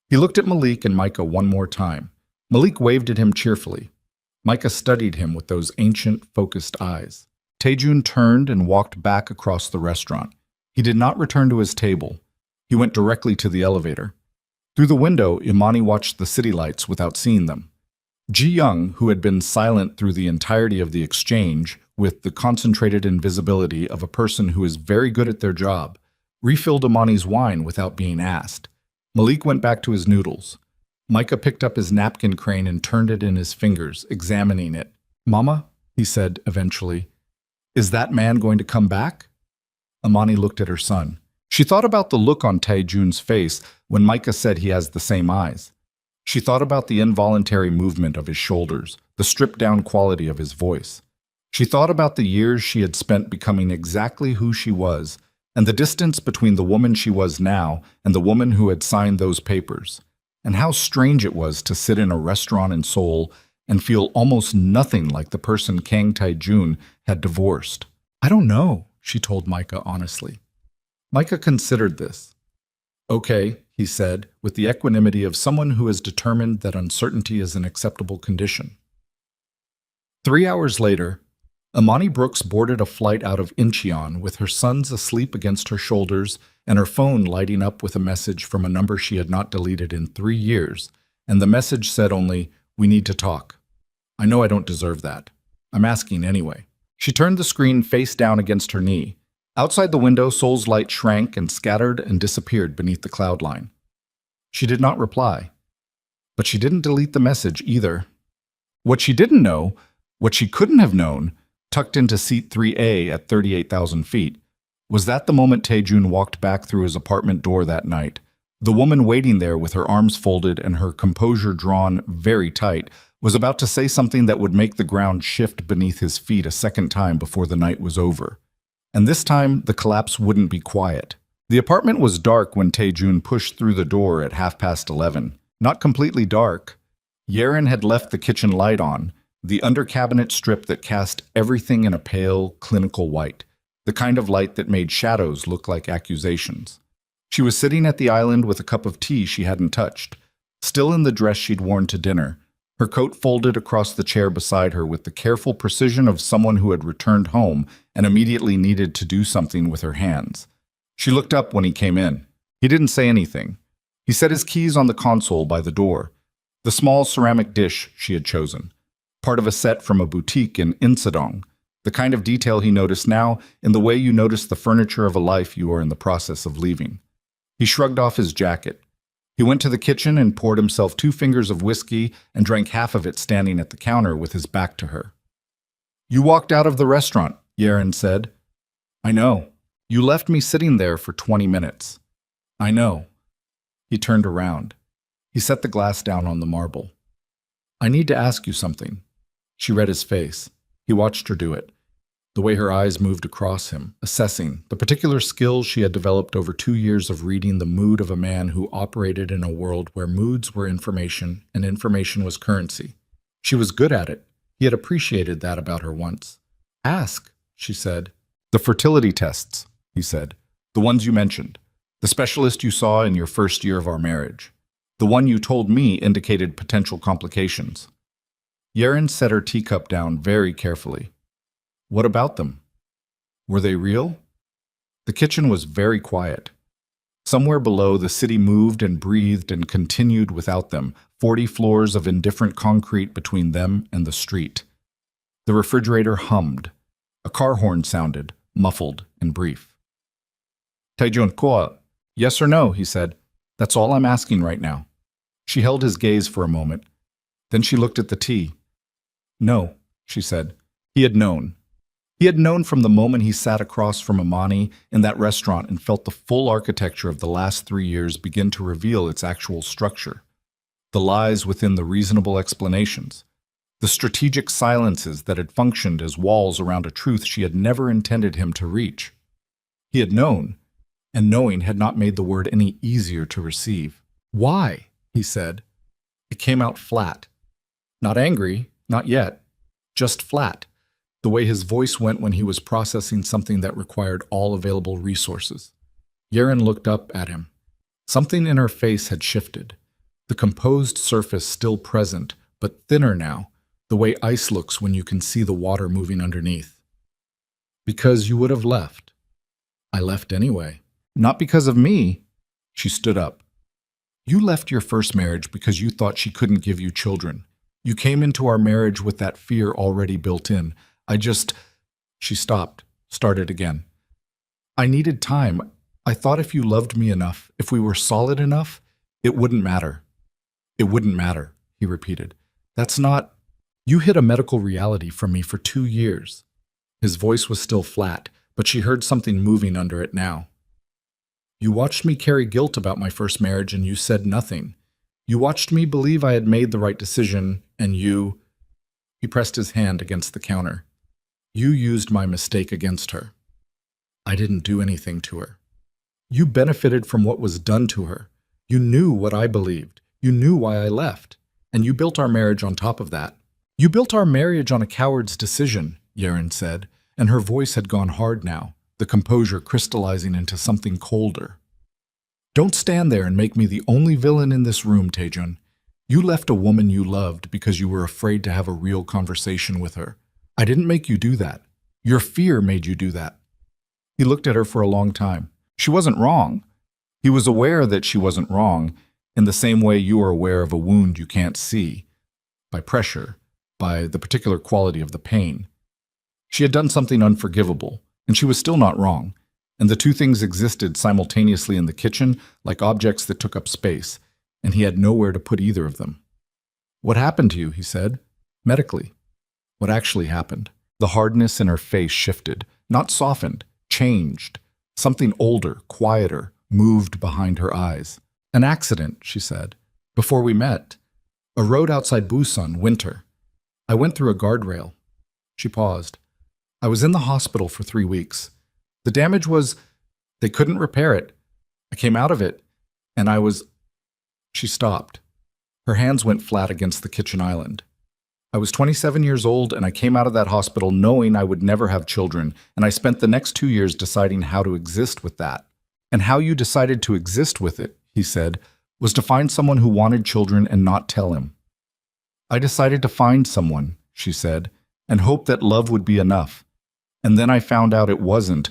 He looked at Malik and Micah one more time. Malik waved at him cheerfully. Micah studied him with those ancient, focused eyes. Taejun turned and walked back across the restaurant. He did not return to his table. He went directly to the elevator. Through the window, Imani watched the city lights without seeing them. Ji Young, who had been silent through the entirety of the exchange, with the concentrated invisibility of a person who is very good at their job, refilled Imani's wine without being asked. Malik went back to his noodles. Micah picked up his napkin crane and turned it in his fingers, examining it. "Mama," he said eventually, "is that man going to come back?" Imani looked at her son. She thought about the look on Tae-jun's face when Micah said he has the same eyes. She thought about the involuntary movement of his shoulders, the stripped-down quality of his voice. She thought about the years she had spent becoming exactly who she was, and the distance between the woman she was now and the woman who had signed those papers, and how strange it was to sit in a restaurant in Seoul and feel almost nothing like the person Kang Tae-jun had divorced. "I don't know," she told Micah honestly. Micah considered this. "Okay," he said, with the equanimity of someone who has determined that uncertainty is an acceptable condition. 3 hours later, Imani Brooks boarded a flight out of Incheon with her sons asleep against her shoulders and her phone lighting up with a message from a number she had not deleted in 3 years, and the message said only, "We need to talk. I know I don't deserve that. I'm asking anyway." She turned the screen face down against her knee. Outside the window, Seoul's light shrank and scattered and disappeared beneath the cloud line. She did not reply. But she didn't delete the message either. What she didn't know, what she couldn't have known, tucked into seat 3A at 38,000 feet, was that the moment Tae-jun walked back through his apartment door that night, the woman waiting there with her arms folded and her composure drawn very tight was about to say something that would make the ground shift beneath his feet a second time before the night was over. And this time, the collapse wouldn't be quiet. The apartment was dark when Tae-jun pushed through the door at 11:30. Not completely dark. Yeren had left the kitchen light on, the under-cabinet strip that cast everything in a pale, clinical white, the kind of light that made shadows look like accusations. She was sitting at the island with a cup of tea she hadn't touched, still in the dress she'd worn to dinner, her coat folded across the chair beside her with the careful precision of someone who had returned home and immediately needed to do something with her hands. She looked up when he came in. He didn't say anything. He set his keys on the console by the door, the small ceramic dish she had chosen, part of a set from a boutique in Insadong, the kind of detail he noticed now in the way you notice the furniture of a life you are in the process of leaving. He shrugged off his jacket. He went to the kitchen and poured himself 2 fingers of whiskey and drank half of it standing at the counter with his back to her. "You walked out of the restaurant," Yeren said. "I know. You left me sitting there for 20 minutes. I know." He turned around. He set the glass down on the marble. "I need to ask you something." She read his face. He watched her do it. The way her eyes moved across him, assessing the particular skills she had developed over 2 years of reading the mood of a man who operated in a world where moods were information and information was currency. She was good at it. He had appreciated that about her once. "Ask," she said. "The fertility tests," he said. "The ones you mentioned. The specialist you saw in your first year of our marriage. The one you told me indicated potential complications." Yeren set her teacup down very carefully. "What about them? Were they real?" The kitchen was very quiet. Somewhere below, the city moved and breathed and continued without them, 40 floors of indifferent concrete between them and the street. The refrigerator hummed. A car horn sounded, muffled and brief. "Tae-jun, ko, yes or no?" he said. "That's all I'm asking right now." She held his gaze for a moment. Then she looked at the tea. "No," she said. He had known. He had known from the moment he sat across from Imani in that restaurant and felt the full architecture of the last 3 years begin to reveal its actual structure. The lies within the reasonable explanations. The strategic silences that had functioned as walls around a truth she had never intended him to reach. He had known, and knowing had not made the word any easier to receive. "Why?" he said. It came out flat. Not angry, not yet. Just flat. The way his voice went when he was processing something that required all available resources. Yeren looked up at him. Something in her face had shifted. The composed surface still present, but thinner now, the way ice looks when you can see the water moving underneath. "Because you would have left." "I left anyway." "Not because of me." She stood up. You left your first marriage because you thought she couldn't give you children. You came into our marriage with that fear already built in. She stopped, started again. I needed time. I thought if you loved me enough, if we were solid enough, it wouldn't matter. It wouldn't matter, he repeated. That's not... You hid a medical reality from me for 2 years. His voice was still flat, but she heard something moving under it now. You watched me carry guilt about my first marriage and you said nothing. You watched me believe I had made the right decision, and you... He pressed his hand against the counter. You used my mistake against her. I didn't do anything to her. You benefited from what was done to her. You knew what I believed. You knew why I left. And you built our marriage on top of that. You built our marriage on a coward's decision, Yaren said, and her voice had gone hard now, the composure crystallizing into something colder. Don't stand there and make me the only villain in this room, Taejun. You left a woman you loved because you were afraid to have a real conversation with her. I didn't make you do that. Your fear made you do that. He looked at her for a long time. She wasn't wrong. He was aware that she wasn't wrong, in the same way you are aware of a wound you can't see, by pressure, by the particular quality of the pain. She had done something unforgivable, and she was still not wrong, and the two things existed simultaneously in the kitchen like objects that took up space, and he had nowhere to put either of them. What happened to you, he said, medically? What actually happened? The hardness in her face shifted, not softened, changed. Something older, quieter, moved behind her eyes. An accident, she said. Before we met. A road outside Busan, winter. I went through a guardrail. She paused. I was in the hospital for 3 weeks. The damage was, they couldn't repair it. I came out of it, and I was... She stopped. Her hands went flat against the kitchen island. I was 27 years old, and I came out of that hospital knowing I would never have children, and I spent the next 2 years deciding how to exist with that. And how you decided to exist with it, he said, was to find someone who wanted children and not tell him. I decided to find someone, she said, and hope that love would be enough. And then I found out it wasn't,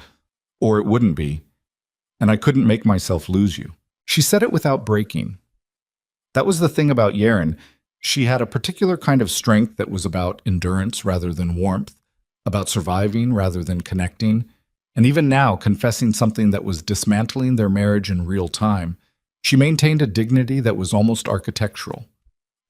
or it wouldn't be, and I couldn't make myself lose you. She said it without breaking. That was the thing about Yaren. She had a particular kind of strength that was about endurance rather than warmth, about surviving rather than connecting, and even now confessing something that was dismantling their marriage in real time, she maintained a dignity that was almost architectural.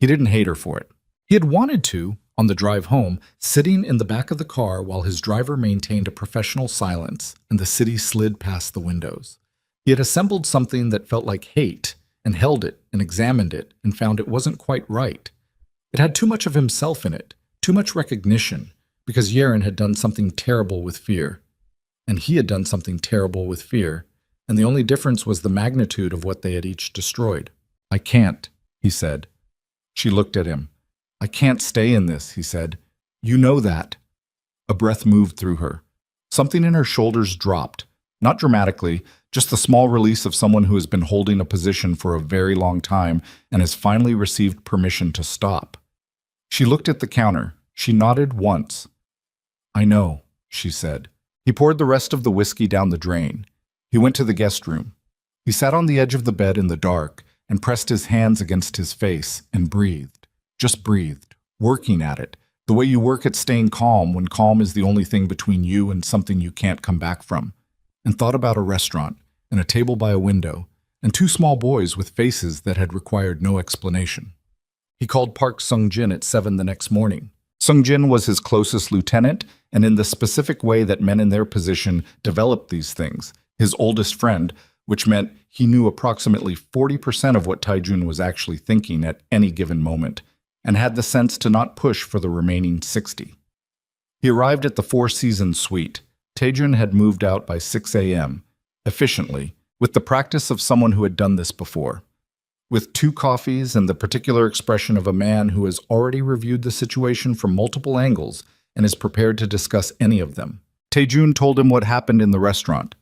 He didn't hate her for it. He had wanted to, on the drive home, sitting in the back of the car while his driver maintained a professional silence and the city slid past the windows. He had assembled something that felt like hate and held it and examined it and found it wasn't quite right. It had too much of himself in it, too much recognition, because Yaren had done something terrible with fear. And he had done something terrible with fear, and the only difference was the magnitude of what they had each destroyed. I can't, he said. She looked at him. I can't stay in this, he said. You know that. A breath moved through her. Something in her shoulders dropped, not dramatically, just the small release of someone who has been holding a position for a very long time and has finally received permission to stop. She looked at the counter. She nodded once. I know, she said. He poured the rest of the whiskey down the drain. He went to the guest room. He sat on the edge of the bed in the dark and pressed his hands against his face and breathed. Just breathed, working at it, the way you work at staying calm when calm is the only thing between you and something you can't come back from. And thought about a restaurant, and a table by a window, and 2 small boys with faces that had required no explanation. He called Park Sung-jin at 7 the next morning. Sung-jin was his closest lieutenant, and in the specific way that men in their position developed these things, his oldest friend, which meant he knew approximately 40% of what Taejun was actually thinking at any given moment, and had the sense to not push for the remaining 60. He arrived at the Four Seasons suite. Taejun had moved out by 6 a.m., efficiently, with the practice of someone who had done this before. With 2 coffees and the particular expression of a man who has already reviewed the situation from multiple angles and is prepared to discuss any of them. Taejun told him what happened in the restaurant.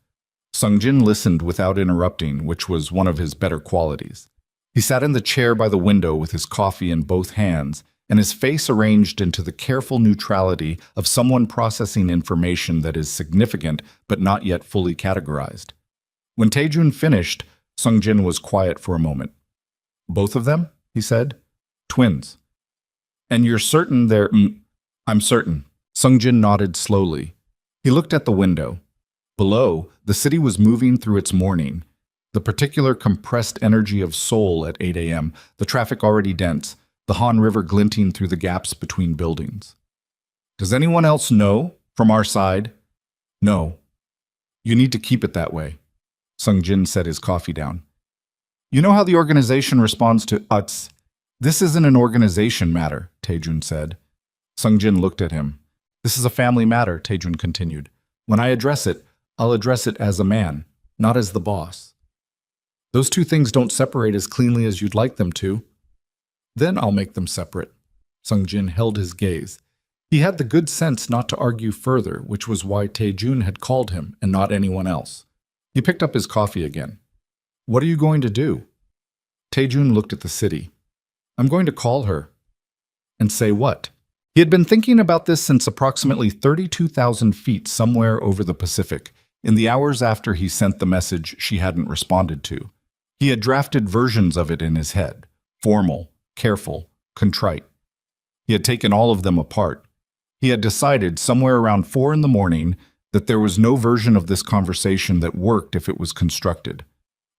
Sung-jin listened without interrupting, which was one of his better qualities. He sat in the chair by the window with his coffee in both hands, and his face arranged into the careful neutrality of someone processing information that is significant but not yet fully categorized. When Taejun finished, Sung Jin was quiet for a moment. Both of them? He said. Twins. And you're certain they're... I'm certain. Sung Jin nodded slowly. He looked at the window. Below, the city was moving through its morning. The particular compressed energy of Seoul at 8 a.m., the traffic already dense, the Han River glinting through the gaps between buildings. Does anyone else know from our side? No. You need to keep it that way. Sung Jin set his coffee down. You know how the organization responds to UTS? This isn't an organization matter, Taejun said. Sung Jin looked at him. This is a family matter, Taejun continued. When I address it, I'll address it as a man, not as the boss. Those two things don't separate as cleanly as you'd like them to. Then I'll make them separate. Sung Jin held his gaze. He had the good sense not to argue further, which was why Taejun had called him and not anyone else. He picked up his coffee again. What are you going to do? Taejun looked at the city. I'm going to call her. And say what? He had been thinking about this since approximately 32,000 feet somewhere over the Pacific, in the hours after he sent the message she hadn't responded to. He had drafted versions of it in his head, formal, careful, contrite. He had taken all of them apart. He had decided somewhere around 4 in the morning that there was no version of this conversation that worked if it was constructed.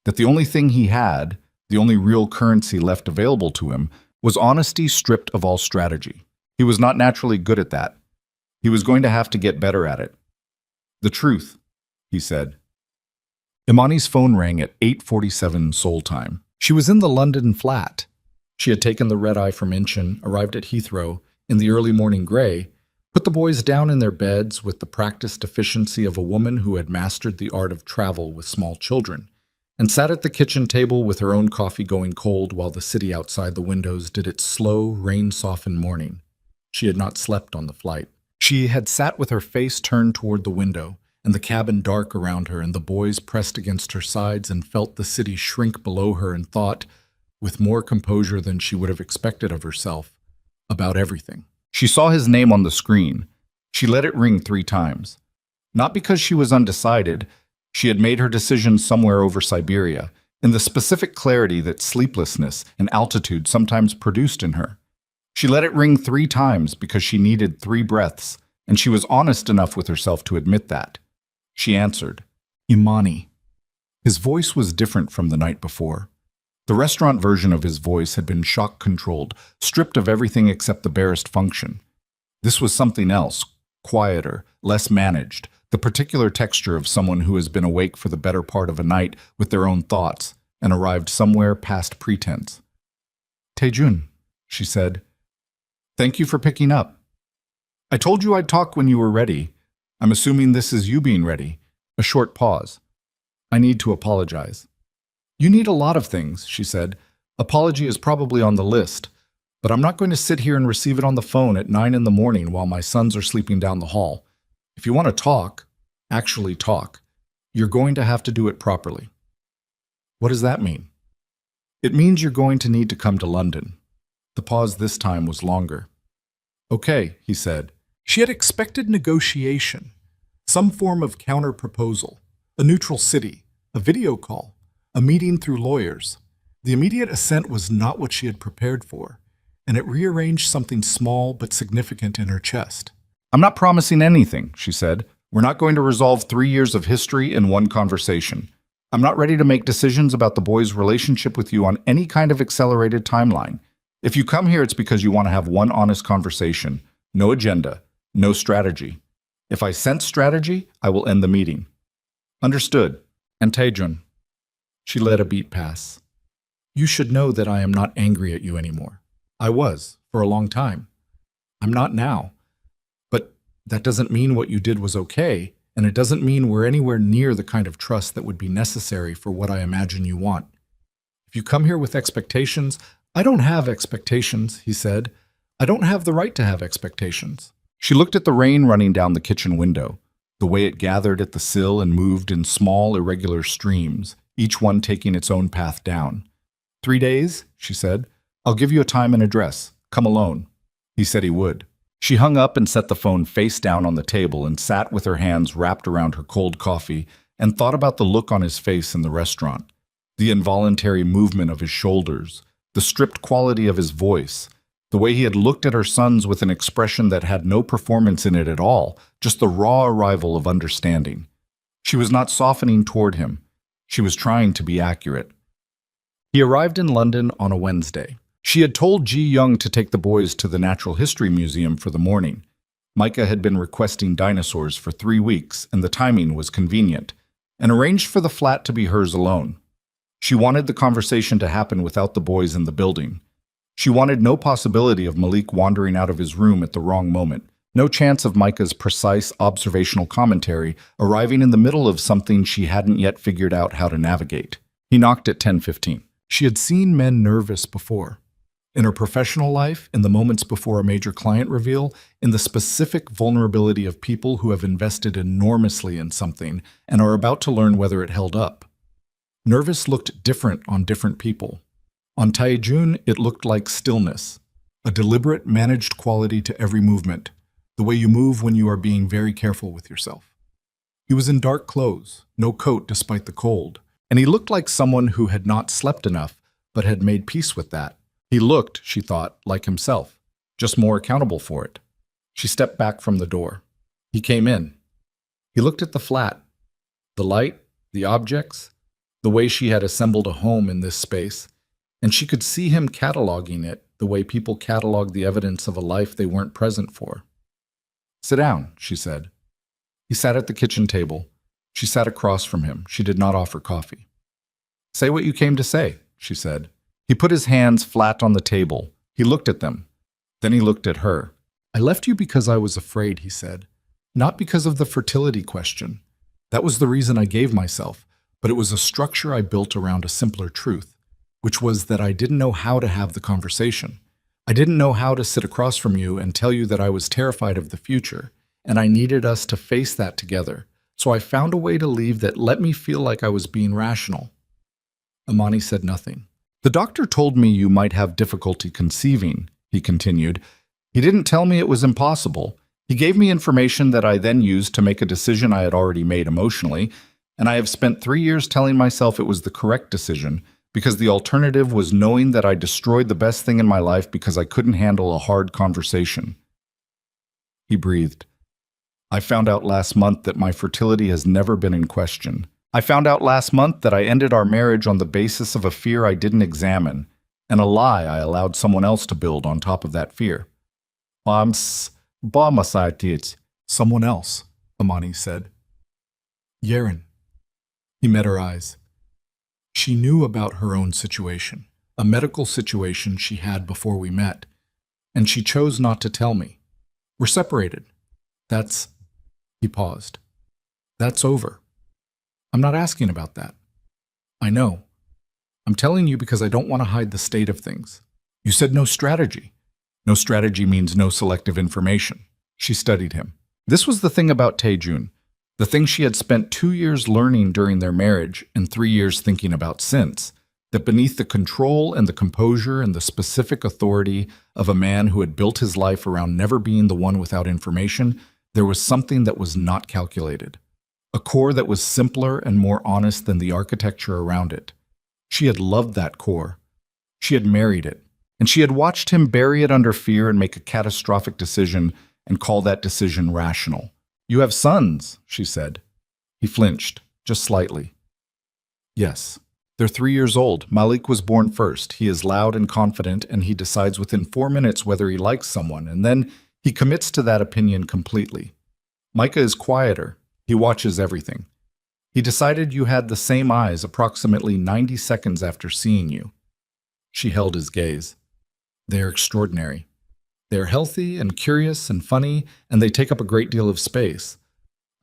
That the only thing he had, the only real currency left available to him, was honesty stripped of all strategy. He was not naturally good at that. He was going to have to get better at it. The truth, he said. Imani's phone rang at 8:47 Seoul time. She was in the London flat. She had taken the red-eye from Incheon, arrived at Heathrow in the early morning gray, put the boys down in their beds with the practiced efficiency of a woman who had mastered the art of travel with small children, and sat at the kitchen table with her own coffee going cold while the city outside the windows did its slow, rain-softened morning. She had not slept on the flight. She had sat with her face turned toward the window, and the cabin dark around her, and the boys pressed against her sides, and felt the city shrink below her, and thought, with more composure than she would have expected of herself, about everything. She saw his name on the screen. She let it ring 3 times. Not because she was undecided. She had made her decision somewhere over Siberia, in the specific clarity that sleeplessness and altitude sometimes produced in her. She let it ring 3 times because she needed 3 breaths, and she was honest enough with herself to admit that. She answered, Imani. His voice was different from the night before. The restaurant version of his voice had been shock-controlled, stripped of everything except the barest function. This was something else, quieter, less managed, the particular texture of someone who has been awake for the better part of a night with their own thoughts and arrived somewhere past pretense. Taejun, she said, thank you for picking up. I told you I'd talk when you were ready. I'm assuming this is you being ready. A short pause. I need to apologize. You need a lot of things, she said. Apology is probably on the list, but I'm not going to sit here and receive it on the phone at 9 in the morning while my sons are sleeping down the hall. If you want to talk, actually talk, you're going to have to do it properly. What does that mean? It means you're going to need to come to London. The pause this time was longer. Okay, he said. She had expected negotiation, some form of counter-proposal, a neutral city, a video call, a meeting through lawyers. The immediate assent was not what she had prepared for, and it rearranged something small but significant in her chest. I'm not promising anything, she said. We're not going to resolve 3 years of history in one conversation. I'm not ready to make decisions about the boy's relationship with you on any kind of accelerated timeline. If you come here, it's because you want to have one honest conversation. No agenda, no strategy. If I sense strategy, I will end the meeting. Understood. And Taejun. She let a beat pass. You should know that I am not angry at you anymore. I was, for a long time. I'm not now. But that doesn't mean what you did was okay, and it doesn't mean we're anywhere near the kind of trust that would be necessary for what I imagine you want. If you come here with expectations, I don't have expectations, he said. I don't have the right to have expectations. She looked at the rain running down the kitchen window, the way it gathered at the sill and moved in small, irregular streams, each one taking its own path down. 3 days, she said. I'll give you a time and address. Come alone. He said he would. She hung up and set the phone face down on the table and sat with her hands wrapped around her cold coffee and thought about the look on his face in the restaurant. The involuntary movement of his shoulders, the stripped quality of his voice, the way he had looked at her sons with an expression that had no performance in it at all, just the raw arrival of understanding. She was not softening toward him. She was trying to be accurate. He arrived in London on a Wednesday. She had told Ji Young to take the boys to the Natural History Museum for the morning. Micah had been requesting dinosaurs for 3 weeks, and the timing was convenient, and arranged for the flat to be hers alone. She wanted the conversation to happen without the boys in the building. She wanted no possibility of Malik wandering out of his room at the wrong moment, no chance of Micah's precise observational commentary arriving in the middle of something she hadn't yet figured out how to navigate. He knocked at 10:15. She had seen men nervous before. In her professional life, in the moments before a major client reveal, in the specific vulnerability of people who have invested enormously in something and are about to learn whether it held up. Nervous looked different on different people. On Taejun, it looked like stillness, a deliberate, managed quality to every movement, the way you move when you are being very careful with yourself. He was in dark clothes, no coat despite the cold, and he looked like someone who had not slept enough but had made peace with that. He looked, she thought, like himself, just more accountable for it. She stepped back from the door. He came in. He looked at the flat, the light, the objects, the way she had assembled a home in this space, and she could see him cataloging it the way people catalog the evidence of a life they weren't present for. "Sit down," she said. He sat at the kitchen table. She sat across from him. She did not offer coffee. "Say what you came to say," she said. He put his hands flat on the table. He looked at them. Then he looked at her. "I left you because I was afraid," he said. "Not because of the fertility question. That was the reason I gave myself, but it was a structure I built around a simpler truth, which was that I didn't know how to have the conversation. I didn't know how to sit across from you and tell you that I was terrified of the future, and I needed us to face that together. So I found a way to leave that let me feel like I was being rational." Amani said nothing. "The doctor told me you might have difficulty conceiving," he continued. "He didn't tell me it was impossible. He gave me information that I then used to make a decision I had already made emotionally, and I have spent 3 years telling myself it was the correct decision, because the alternative was knowing that I destroyed the best thing in my life because I couldn't handle a hard conversation." He breathed. "I found out last month that my fertility has never been in question. I found out last month that I ended our marriage on the basis of a fear I didn't examine, and a lie I allowed someone else to build on top of that fear." "Someone else," Amani said. "Yeren." He met her eyes. She knew about her own situation, a medical situation she had before we met, and she chose not to tell me. "We're separated. That's—" He paused. "That's over. I'm not asking about that. I know. I'm telling you because I don't want to hide the state of things. You said no strategy. No strategy means no selective information." She studied him. This was the thing about Taejun, the thing she had spent 2 years learning during their marriage and 3 years thinking about since, that beneath the control and the composure and the specific authority of a man who had built his life around never being the one without information, there was something that was not calculated. A core that was simpler and more honest than the architecture around it. She had loved that core. She had married it, and she had watched him bury it under fear and make a catastrophic decision and call that decision rational. "You have sons," she said. He flinched, just slightly. "Yes. They're 3 years old. Malik was born first. He is loud and confident, and he decides within 4 minutes whether he likes someone, and then he commits to that opinion completely. Micah is quieter. He watches everything. He decided you had the same eyes approximately 90 seconds after seeing you." She held his gaze. "They are extraordinary. They are healthy and curious and funny, and they take up a great deal of space.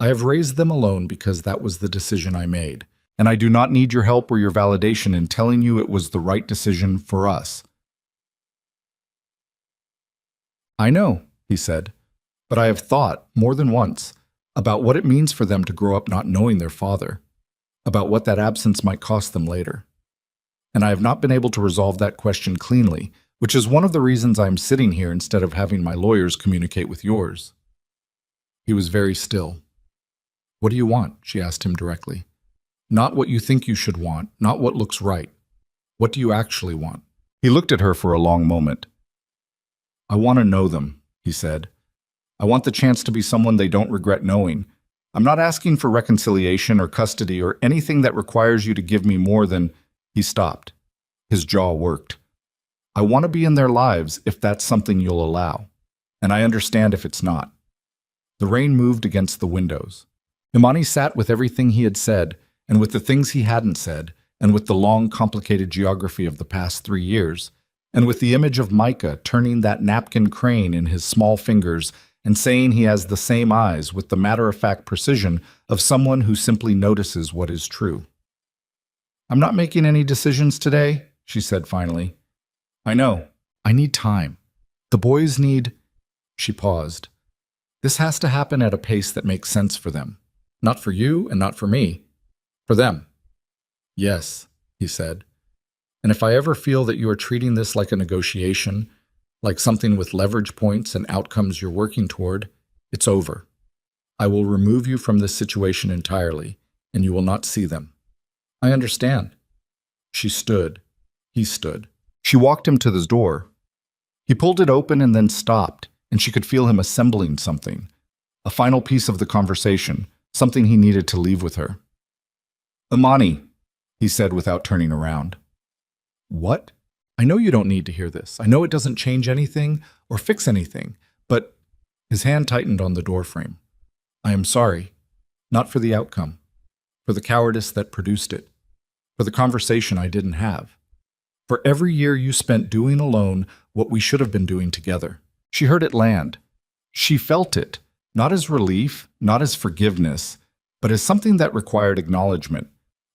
I have raised them alone because that was the decision I made, and I do not need your help or your validation in telling you it was the right decision for us." "I know," he said, "but I have thought, more than once, about what it means for them to grow up not knowing their father, about what that absence might cost them later. And I have not been able to resolve that question cleanly, which is one of the reasons I am sitting here instead of having my lawyers communicate with yours." He was very still. "What do you want?" she asked him directly. Not what you think you should want, not what looks right. What do you actually want? He looked at her for a long moment. I want to know them, he said. I want the chance to be someone they don't regret knowing. I'm not asking for reconciliation or custody or anything that requires you to give me more than... He stopped. His jaw worked. I want to be in their lives if that's something you'll allow. And I understand if it's not. The rain moved against the windows. Imani sat with everything he had said, and with the things he hadn't said, and with the long, complicated geography of the past 3 years, and with the image of Micah turning that napkin crane in his small fingers and saying he has the same eyes with the matter-of-fact precision of someone who simply notices what is true. I'm not making any decisions today, she said finally. I know. I need time. The boys need... She paused. This has to happen at a pace that makes sense for them. Not for you and not for me. For them. Yes, he said. And if I ever feel that you are treating this like a negotiation, like something with leverage points and outcomes you're working toward, it's over. I will remove you from this situation entirely, and you will not see them. I understand. She stood. He stood. She walked him to the door. He pulled it open and then stopped, and she could feel him assembling something. A final piece of the conversation, something he needed to leave with her. Imani, he said without turning around. What? I know you don't need to hear this. I know it doesn't change anything or fix anything, but... His hand tightened on the doorframe. I am sorry. Not for the outcome. For the cowardice that produced it. For the conversation I didn't have. For every year you spent doing alone what we should have been doing together. She heard it land. She felt it, not as relief, not as forgiveness, but as something that required acknowledgement,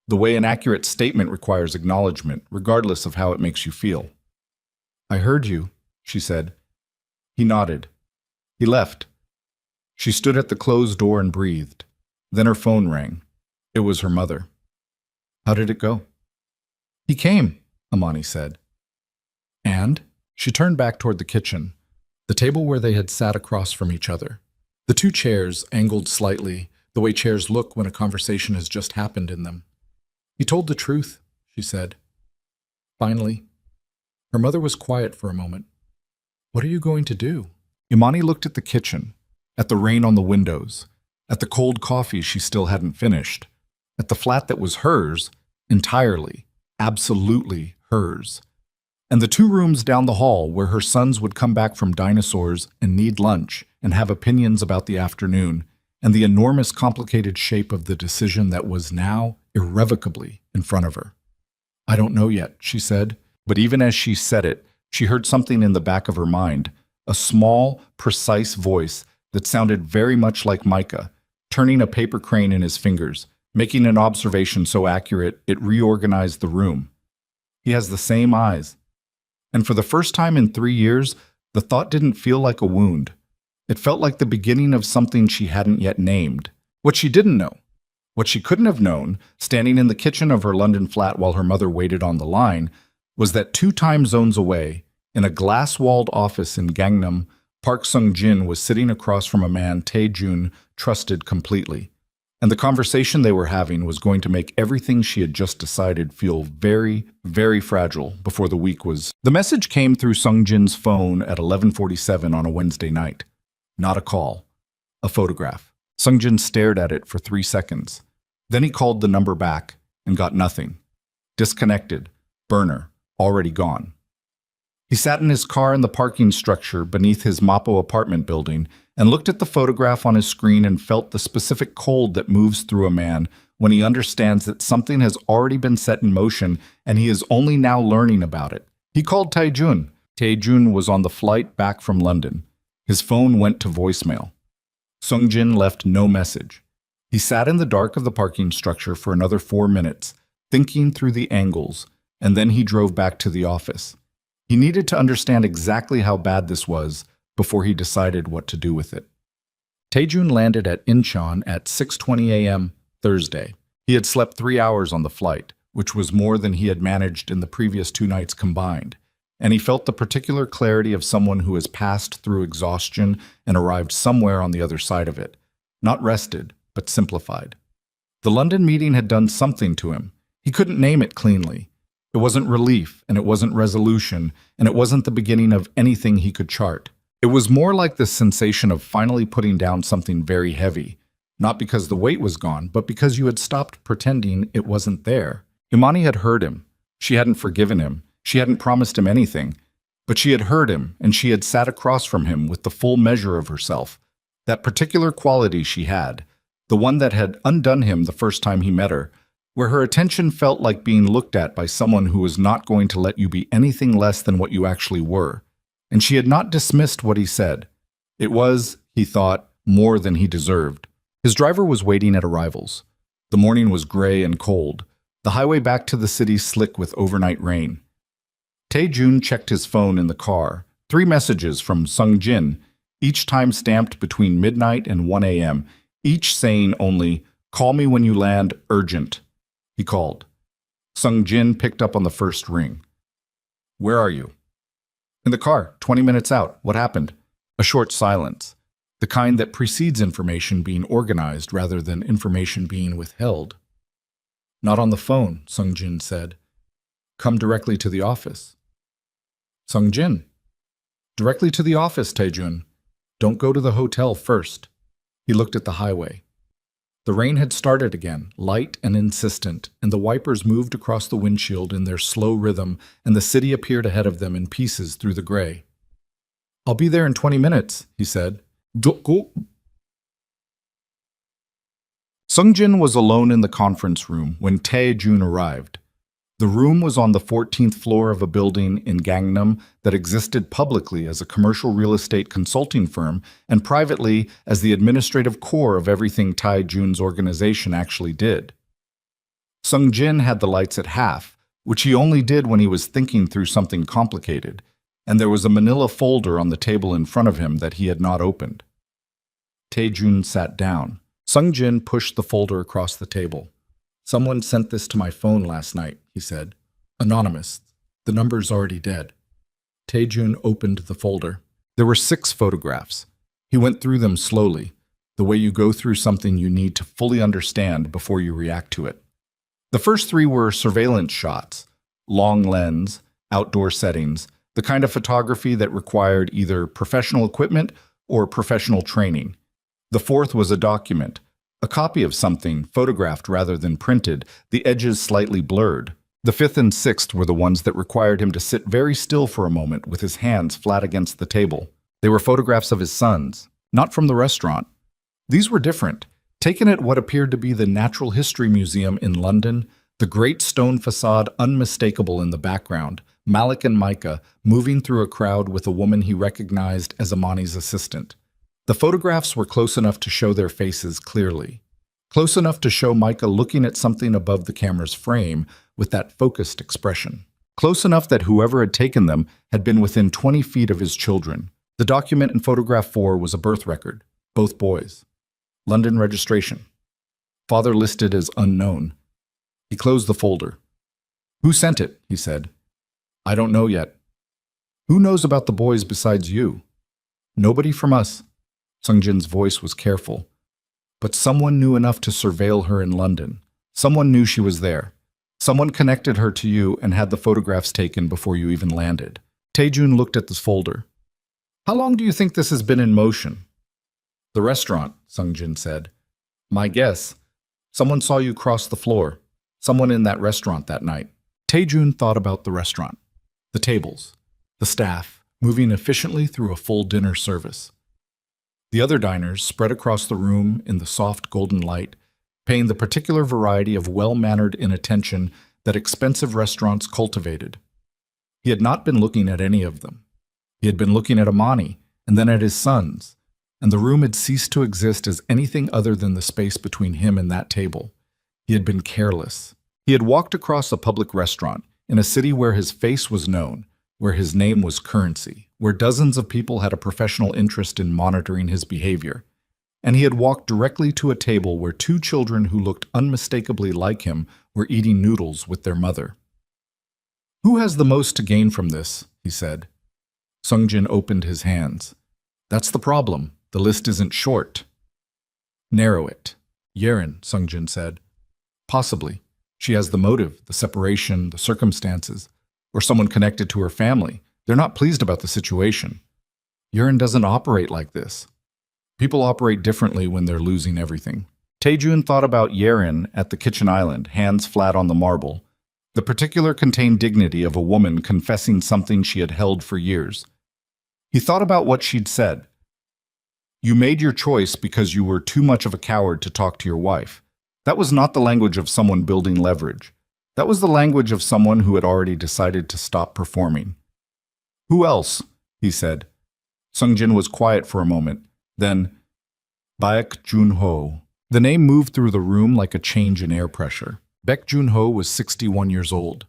the way an accurate statement requires acknowledgement, regardless of how it makes you feel. I heard you, she said. He nodded. He left. She stood at the closed door and breathed. Then her phone rang. It was her mother. How did it go? He came, Imani said. And? She turned back toward the kitchen, the table where they had sat across from each other. The 2 chairs angled slightly, the way chairs look when a conversation has just happened in them. He told the truth, she said. Finally. Her mother was quiet for a moment. What are you going to do? Imani looked at the kitchen, at the rain on the windows, at the cold coffee she still hadn't finished, at the flat that was hers, entirely, absolutely hers, and the 2 rooms down the hall where her sons would come back from dinosaurs and need lunch and have opinions about the afternoon, and the enormous complicated shape of the decision that was now irrevocably in front of her. I don't know yet, she said, but even as she said it, she heard something in the back of her mind, a small, precise voice that sounded very much like Micah, turning a paper crane in his fingers, making an observation so accurate it reorganized the room. He has the same eyes. And for the first time in 3 years, the thought didn't feel like a wound. It felt like the beginning of something she hadn't yet named. What she didn't know, what she couldn't have known, standing in the kitchen of her London flat while her mother waited on the line, was that 2 time zones away, in a glass-walled office in Gangnam, Park Sung-jin was sitting across from a man Tae-jun trusted completely. And the conversation they were having was going to make everything she had just decided feel very, very fragile before the week was... The message came through Sung-jin's phone at 11:47 on a Wednesday night. Not a call. A photograph. Sung-jin stared at it for 3 seconds. Then he called the number back and got nothing. Disconnected. Burner. Already gone. He sat in his car in the parking structure beneath his Mapo apartment building and looked at the photograph on his screen and felt the specific cold that moves through a man when he understands that something has already been set in motion and he is only now learning about it. He called Tae-jun. Tae-jun was on the flight back from London. His phone went to voicemail. Sung-jin left no message. He sat in the dark of the parking structure for another 4 minutes, thinking through the angles, and then he drove back to the office. He needed to understand exactly how bad this was before he decided what to do with it. Tae-jun landed at Incheon at 6:20 a.m. Thursday. He had slept 3 hours on the flight, which was more than he had managed in the previous 2 nights combined, and he felt the particular clarity of someone who has passed through exhaustion and arrived somewhere on the other side of it, not rested, but simplified. The London meeting had done something to him. He couldn't name it cleanly. It wasn't relief, and it wasn't resolution, and it wasn't the beginning of anything he could chart. It was more like the sensation of finally putting down something very heavy, not because the weight was gone, but because you had stopped pretending it wasn't there. Imani had hurt him. She hadn't forgiven him. She hadn't promised him anything. But she had heard him, and she had sat across from him with the full measure of herself. That particular quality she had, the one that had undone him the first time he met her, where her attention felt like being looked at by someone who was not going to let you be anything less than what you actually were. And she had not dismissed what he said. It was, he thought, more than he deserved. His driver was waiting at arrivals. The morning was gray and cold, the highway back to the city slick with overnight rain. Tae-jun checked his phone in the car. 3 messages from Sung-jin, each time stamped between midnight and 1 a.m., each saying only, "Call me when you land, urgent." He called. Sung-jin picked up on the first ring. "Where are you?" "In the car, 20 minutes out. What happened?" A short silence, the kind that precedes information being organized rather than information being withheld. "Not on the phone," Sung-jin said. "Come directly to the office." Sung-jin. "Directly to the office, Tae-jun. Don't go to the hotel first." He looked at the highway. The rain had started again, light and insistent, and the wipers moved across the windshield in their slow rhythm, and the city appeared ahead of them in pieces through the gray. "I'll be there in 20 minutes, he said. Go. Sung-jin was alone in the conference room when Tae-jun arrived. The room was on the 14th floor of a building in Gangnam that existed publicly as a commercial real estate consulting firm and privately as the administrative core of everything Tae-jun's organization actually did. Sung-jin had the lights at half, which he only did when he was thinking through something complicated, and there was a manila folder on the table in front of him that he had not opened. Tae-jun sat down. Sung-jin pushed the folder across the table. "Someone sent this to my phone last night," he said. "Anonymous. The number's already dead." Tae-jun opened the folder. There were 6 photographs. He went through them slowly, the way you go through something you need to fully understand before you react to it. The first 3 were surveillance shots, long lens, outdoor settings, the kind of photography that required either professional equipment or professional training. The 4th was a document, a copy of something, photographed rather than printed, the edges slightly blurred. The 5th and 6th were the ones that required him to sit very still for a moment with his hands flat against the table. They were photographs of his sons, not from the restaurant. These were different, taken at what appeared to be the Natural History Museum in London, the great stone facade unmistakable in the background, Malik and Micah moving through a crowd with a woman he recognized as Imani's assistant. The photographs were close enough to show their faces clearly, close enough to show Micah looking at something above the camera's frame with that focused expression, close enough that whoever had taken them had been within 20 feet of his children. The document in photograph 4 was a birth record, both boys. London registration. Father listed as unknown. He closed the folder. "Who sent it?" he said. "I don't know yet." "Who knows about the boys besides you?" "Nobody from us." Sung-jin's voice was careful. "But someone knew enough to surveil her in London. Someone knew she was there. Someone connected her to you and had the photographs taken before you even landed." Tae-jun looked at this folder. "How long do you think this has been in motion?" "The restaurant," Sung-jin said. "My guess. Someone saw you cross the floor. Someone in that restaurant that night." Tae-jun thought about the restaurant, the tables, the staff, moving efficiently through a full dinner service. The other diners spread across the room in the soft golden light, paying the particular variety of well-mannered inattention that expensive restaurants cultivated. He had not been looking at any of them. He had been looking at Imani, and then at his sons, and the room had ceased to exist as anything other than the space between him and that table. He had been careless. He had walked across a public restaurant in a city where his face was known, where his name was currency, where dozens of people had a professional interest in monitoring his behavior. And he had walked directly to a table where 2 children who looked unmistakably like him were eating noodles with their mother. "Who has the most to gain from this?" he said. Sung-jin opened his hands. "That's the problem. The list isn't short." "Narrow it." "Yeren," Sung-jin said. Possibly. She has the motive, the separation, the circumstances, or someone connected to her family. They're not pleased about the situation. Urine doesn't operate like this. People operate differently when they're losing everything. Taejun thought about Yerin at the kitchen island, hands flat on the marble. The particular contained dignity of a woman confessing something she had held for years. He thought about what she'd said. You made your choice because you were too much of a coward to talk to your wife. That was not the language of someone building leverage. That was the language of someone who had already decided to stop performing. Who else? He said. Sungjin was quiet for a moment. Then, Baek Jun-ho. The name moved through the room like a change in air pressure. Baek Jun-ho was 61 years old.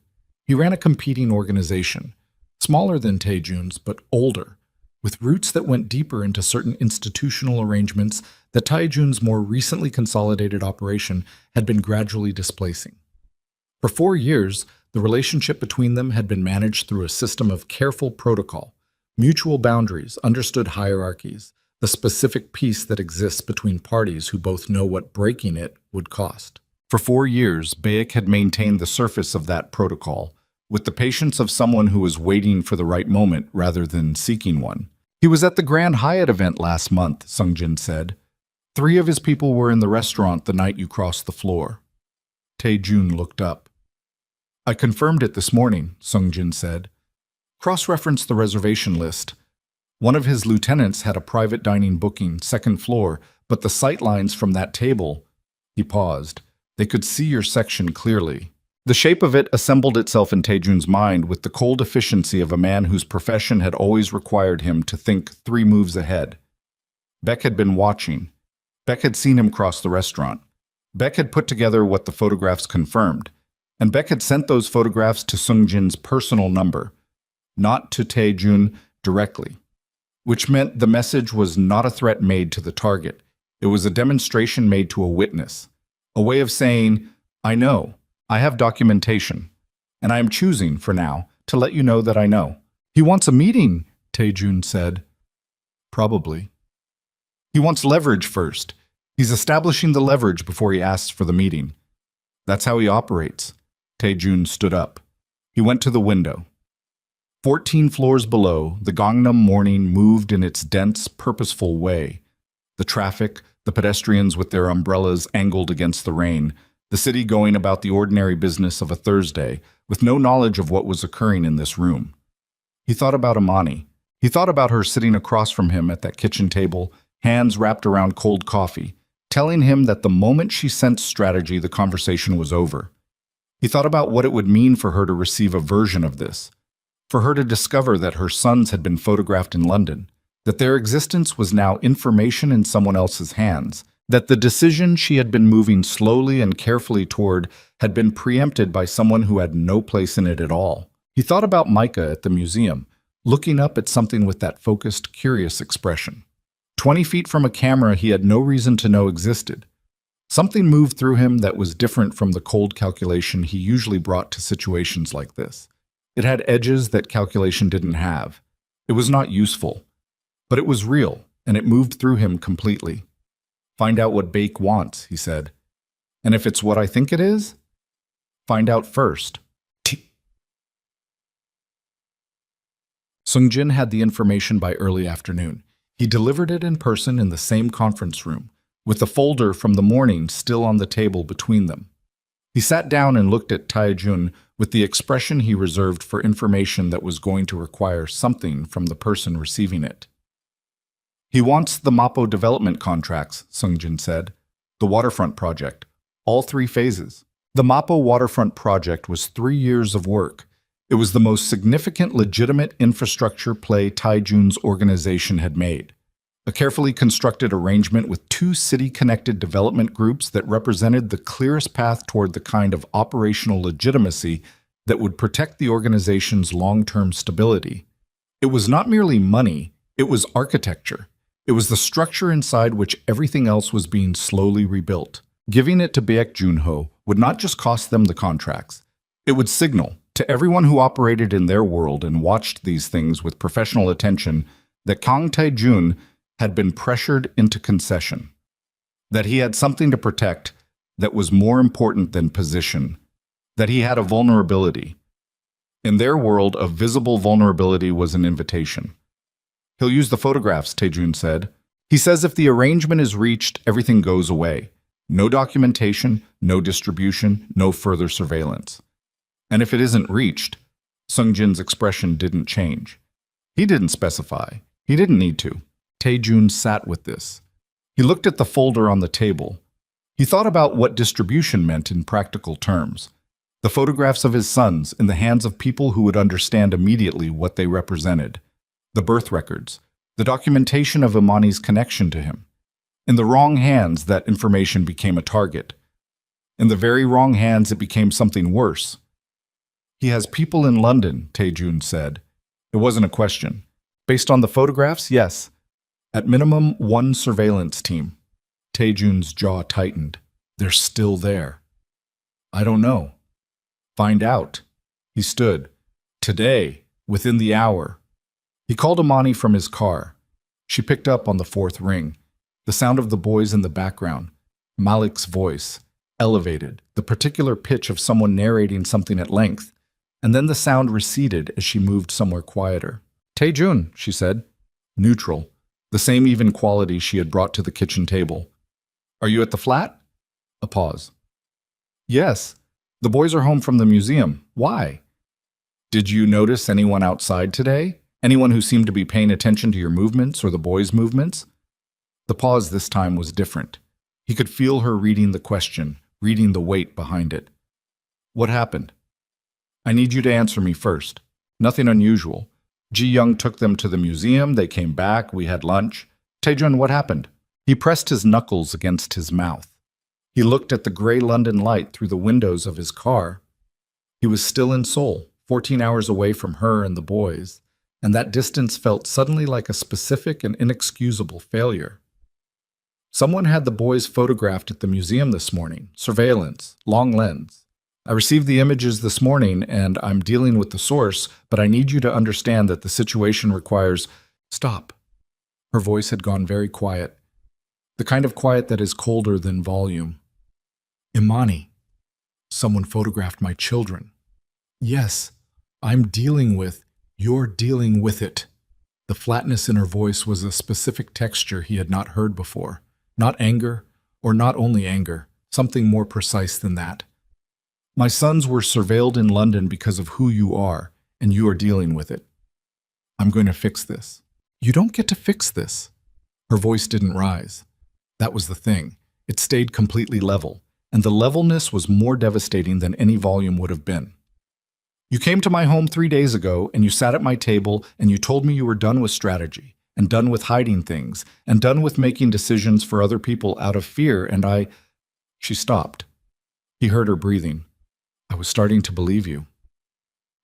He ran a competing organization, smaller than Taejun's, but older, with roots that went deeper into certain institutional arrangements that Taejun's more recently consolidated operation had been gradually displacing. For 4 years, the relationship between them had been managed through a system of careful protocol, mutual boundaries, understood hierarchies, the specific peace that exists between parties who both know what breaking it would cost. For 4 years, Baek had maintained the surface of that protocol, with the patience of someone who was waiting for the right moment rather than seeking one. He was at the Grand Hyatt event last month, Sungjin said. 3 of his people were in the restaurant the night you crossed the floor. Taejun looked up. I confirmed it this morning, Sungjin said. Cross-reference the reservation list. One of his lieutenants had a private dining booking, second floor, but the sightlines from that table... He paused. They could see your section clearly. The shape of it assembled itself in Taejun's mind with the cold efficiency of a man whose profession had always required him to think 3 moves ahead. Baek had been watching. Baek had seen him cross the restaurant. Baek had put together what the photographs confirmed, and Baek had sent those photographs to Sungjin's personal number, not to Taejun directly, which meant the message was not a threat made to the target. It was a demonstration made to a witness, a way of saying, I know, I have documentation, and I am choosing, for now, to let you know that I know. He wants a meeting, Taejun said. Probably. He wants leverage first. He's establishing the leverage before he asks for the meeting. That's how he operates. Taejun stood up. He went to the window. 14 floors below, the Gangnam morning moved in its dense, purposeful way. The traffic, the pedestrians with their umbrellas angled against the rain, the city going about the ordinary business of a Thursday, with no knowledge of what was occurring in this room. He thought about Amani. He thought about her sitting across from him at that kitchen table, hands wrapped around cold coffee, telling him that the moment she sensed strategy, the conversation was over. He thought about what it would mean for her to receive a version of this, for her to discover that her sons had been photographed in London, that their existence was now information in someone else's hands, that the decision she had been moving slowly and carefully toward had been preempted by someone who had no place in it at all. He thought about Micah at the museum, looking up at something with that focused, curious expression. 20 feet from a camera he had no reason to know existed. Something moved through him that was different from the cold calculation he usually brought to situations like this. It had edges that calculation didn't have. It was not useful, but it was real, and it moved through him completely. Find out what Baek wants, he said. And if it's what I think it is, find out first. Sungjin had the information by early afternoon. He delivered it in person in the same conference room, with the folder from the morning still on the table between them. He sat down and looked at Taejun with the expression he reserved for information that was going to require something from the person receiving it. He wants the Mapo development contracts, Sungjin said. The waterfront project. All 3 phases. The Mapo waterfront project was 3 years of work. It was the most significant legitimate infrastructure play Taejun's organization had made. A carefully constructed arrangement with 2 city-connected development groups that represented the clearest path toward the kind of operational legitimacy that would protect the organization's long-term stability. It was not merely money, it was architecture. It was the structure inside which everything else was being slowly rebuilt. Giving it to Baek Jun-ho would not just cost them the contracts. It would signal to everyone who operated in their world and watched these things with professional attention that Kang Taejun had been pressured into concession, that he had something to protect, that was more important than position, that he had a vulnerability. In their world, a visible vulnerability was an invitation. He'll use the photographs, Taejun said. He says if the arrangement is reached, everything goes away. No documentation, no distribution, no further surveillance. And if it isn't reached, Sungjin's expression didn't change. He didn't specify. He didn't need to. Taejun sat with this. He looked at the folder on the table. He thought about what distribution meant in practical terms. The photographs of his sons in the hands of people who would understand immediately what they represented. The birth records, the documentation of Imani's connection to him. In the wrong hands, that information became a target. In the very wrong hands, it became something worse. He has people in London, Taejun said. It wasn't a question. Based on the photographs, yes. At minimum, one surveillance team. Taejun's jaw tightened. They're still there. I don't know. Find out. He stood. Today, within the hour. He called Imani from his car. She picked up on the fourth ring. The sound of the boys in the background. Malik's voice, elevated, the particular pitch of someone narrating something at length. And then the sound receded as she moved somewhere quieter. Taejun, she said. Neutral. The same even quality she had brought to the kitchen table. Are you at the flat? A pause. Yes. The boys are home from the museum. Why? Did you notice anyone outside today? Anyone who seemed to be paying attention to your movements or the boys' movements? The pause this time was different. He could feel her reading the question, reading the weight behind it. What happened? I need you to answer me first. Nothing unusual. Ji Young took them to the museum, they came back, we had lunch. Taejun, what happened? He pressed his knuckles against his mouth. He looked at the gray London light through the windows of his car. He was still in Seoul, 14 hours away from her and the boys, and that distance felt suddenly like a specific and inexcusable failure. Someone had the boys photographed at the museum this morning. Surveillance, long lens. I received the images this morning, and I'm dealing with the source, but I need you to understand that the situation requires... Stop. Her voice had gone very quiet. The kind of quiet that is colder than volume. Imani, someone photographed my children. Yes, I'm dealing with, you're dealing with it. The flatness in her voice was a specific texture he had not heard before. Not anger, or not only anger, something more precise than that. My sons were surveilled in London because of who you are, and you are dealing with it. I'm going to fix this. You don't get to fix this. Her voice didn't rise. That was the thing. It stayed completely level, and the levelness was more devastating than any volume would have been. You came to my home 3 days ago, and you sat at my table, and you told me you were done with strategy, and done with hiding things, and done with making decisions for other people out of fear, and I... She stopped. He heard her breathing. I was starting to believe you.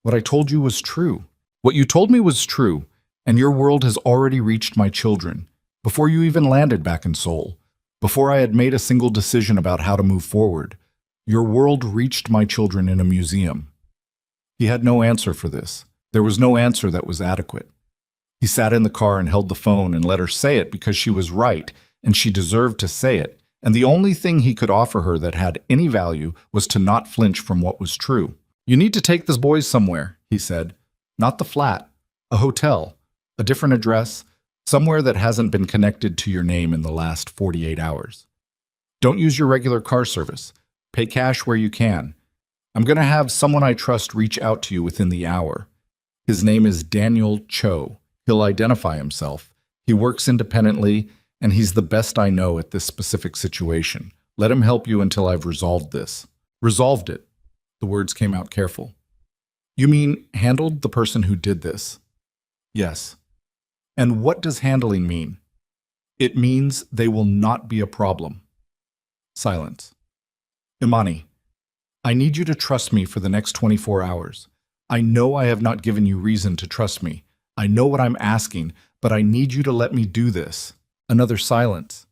What I told you was true. What you told me was true, and your world has already reached my children, before you even landed back in Seoul. Before I had made a single decision about how to move forward, your world reached my children in a museum. He had no answer for this. There was no answer that was adequate. He sat in the car and held the phone and let her say it because she was right, and she deserved to say it, and the only thing he could offer her that had any value was to not flinch from what was true. You need to take the boys somewhere, he said. Not the flat, a hotel, a different address, somewhere that hasn't been connected to your name in the last 48 hours. Don't use your regular car service. Pay cash where you can. I'm going to have someone I trust reach out to you within the hour. His name is Daniel Cho. He'll identify himself. He works independently, and he's the best I know at this specific situation. Let him help you until I've resolved this. Resolved it. The words came out careful. You mean handled the person who did this? Yes. And what does handling mean? It means they will not be a problem. Silence. Imani, I need you to trust me for the next 24 hours. I know I have not given you reason to trust me. I know what I'm asking, but I need you to let me do this. Another silence.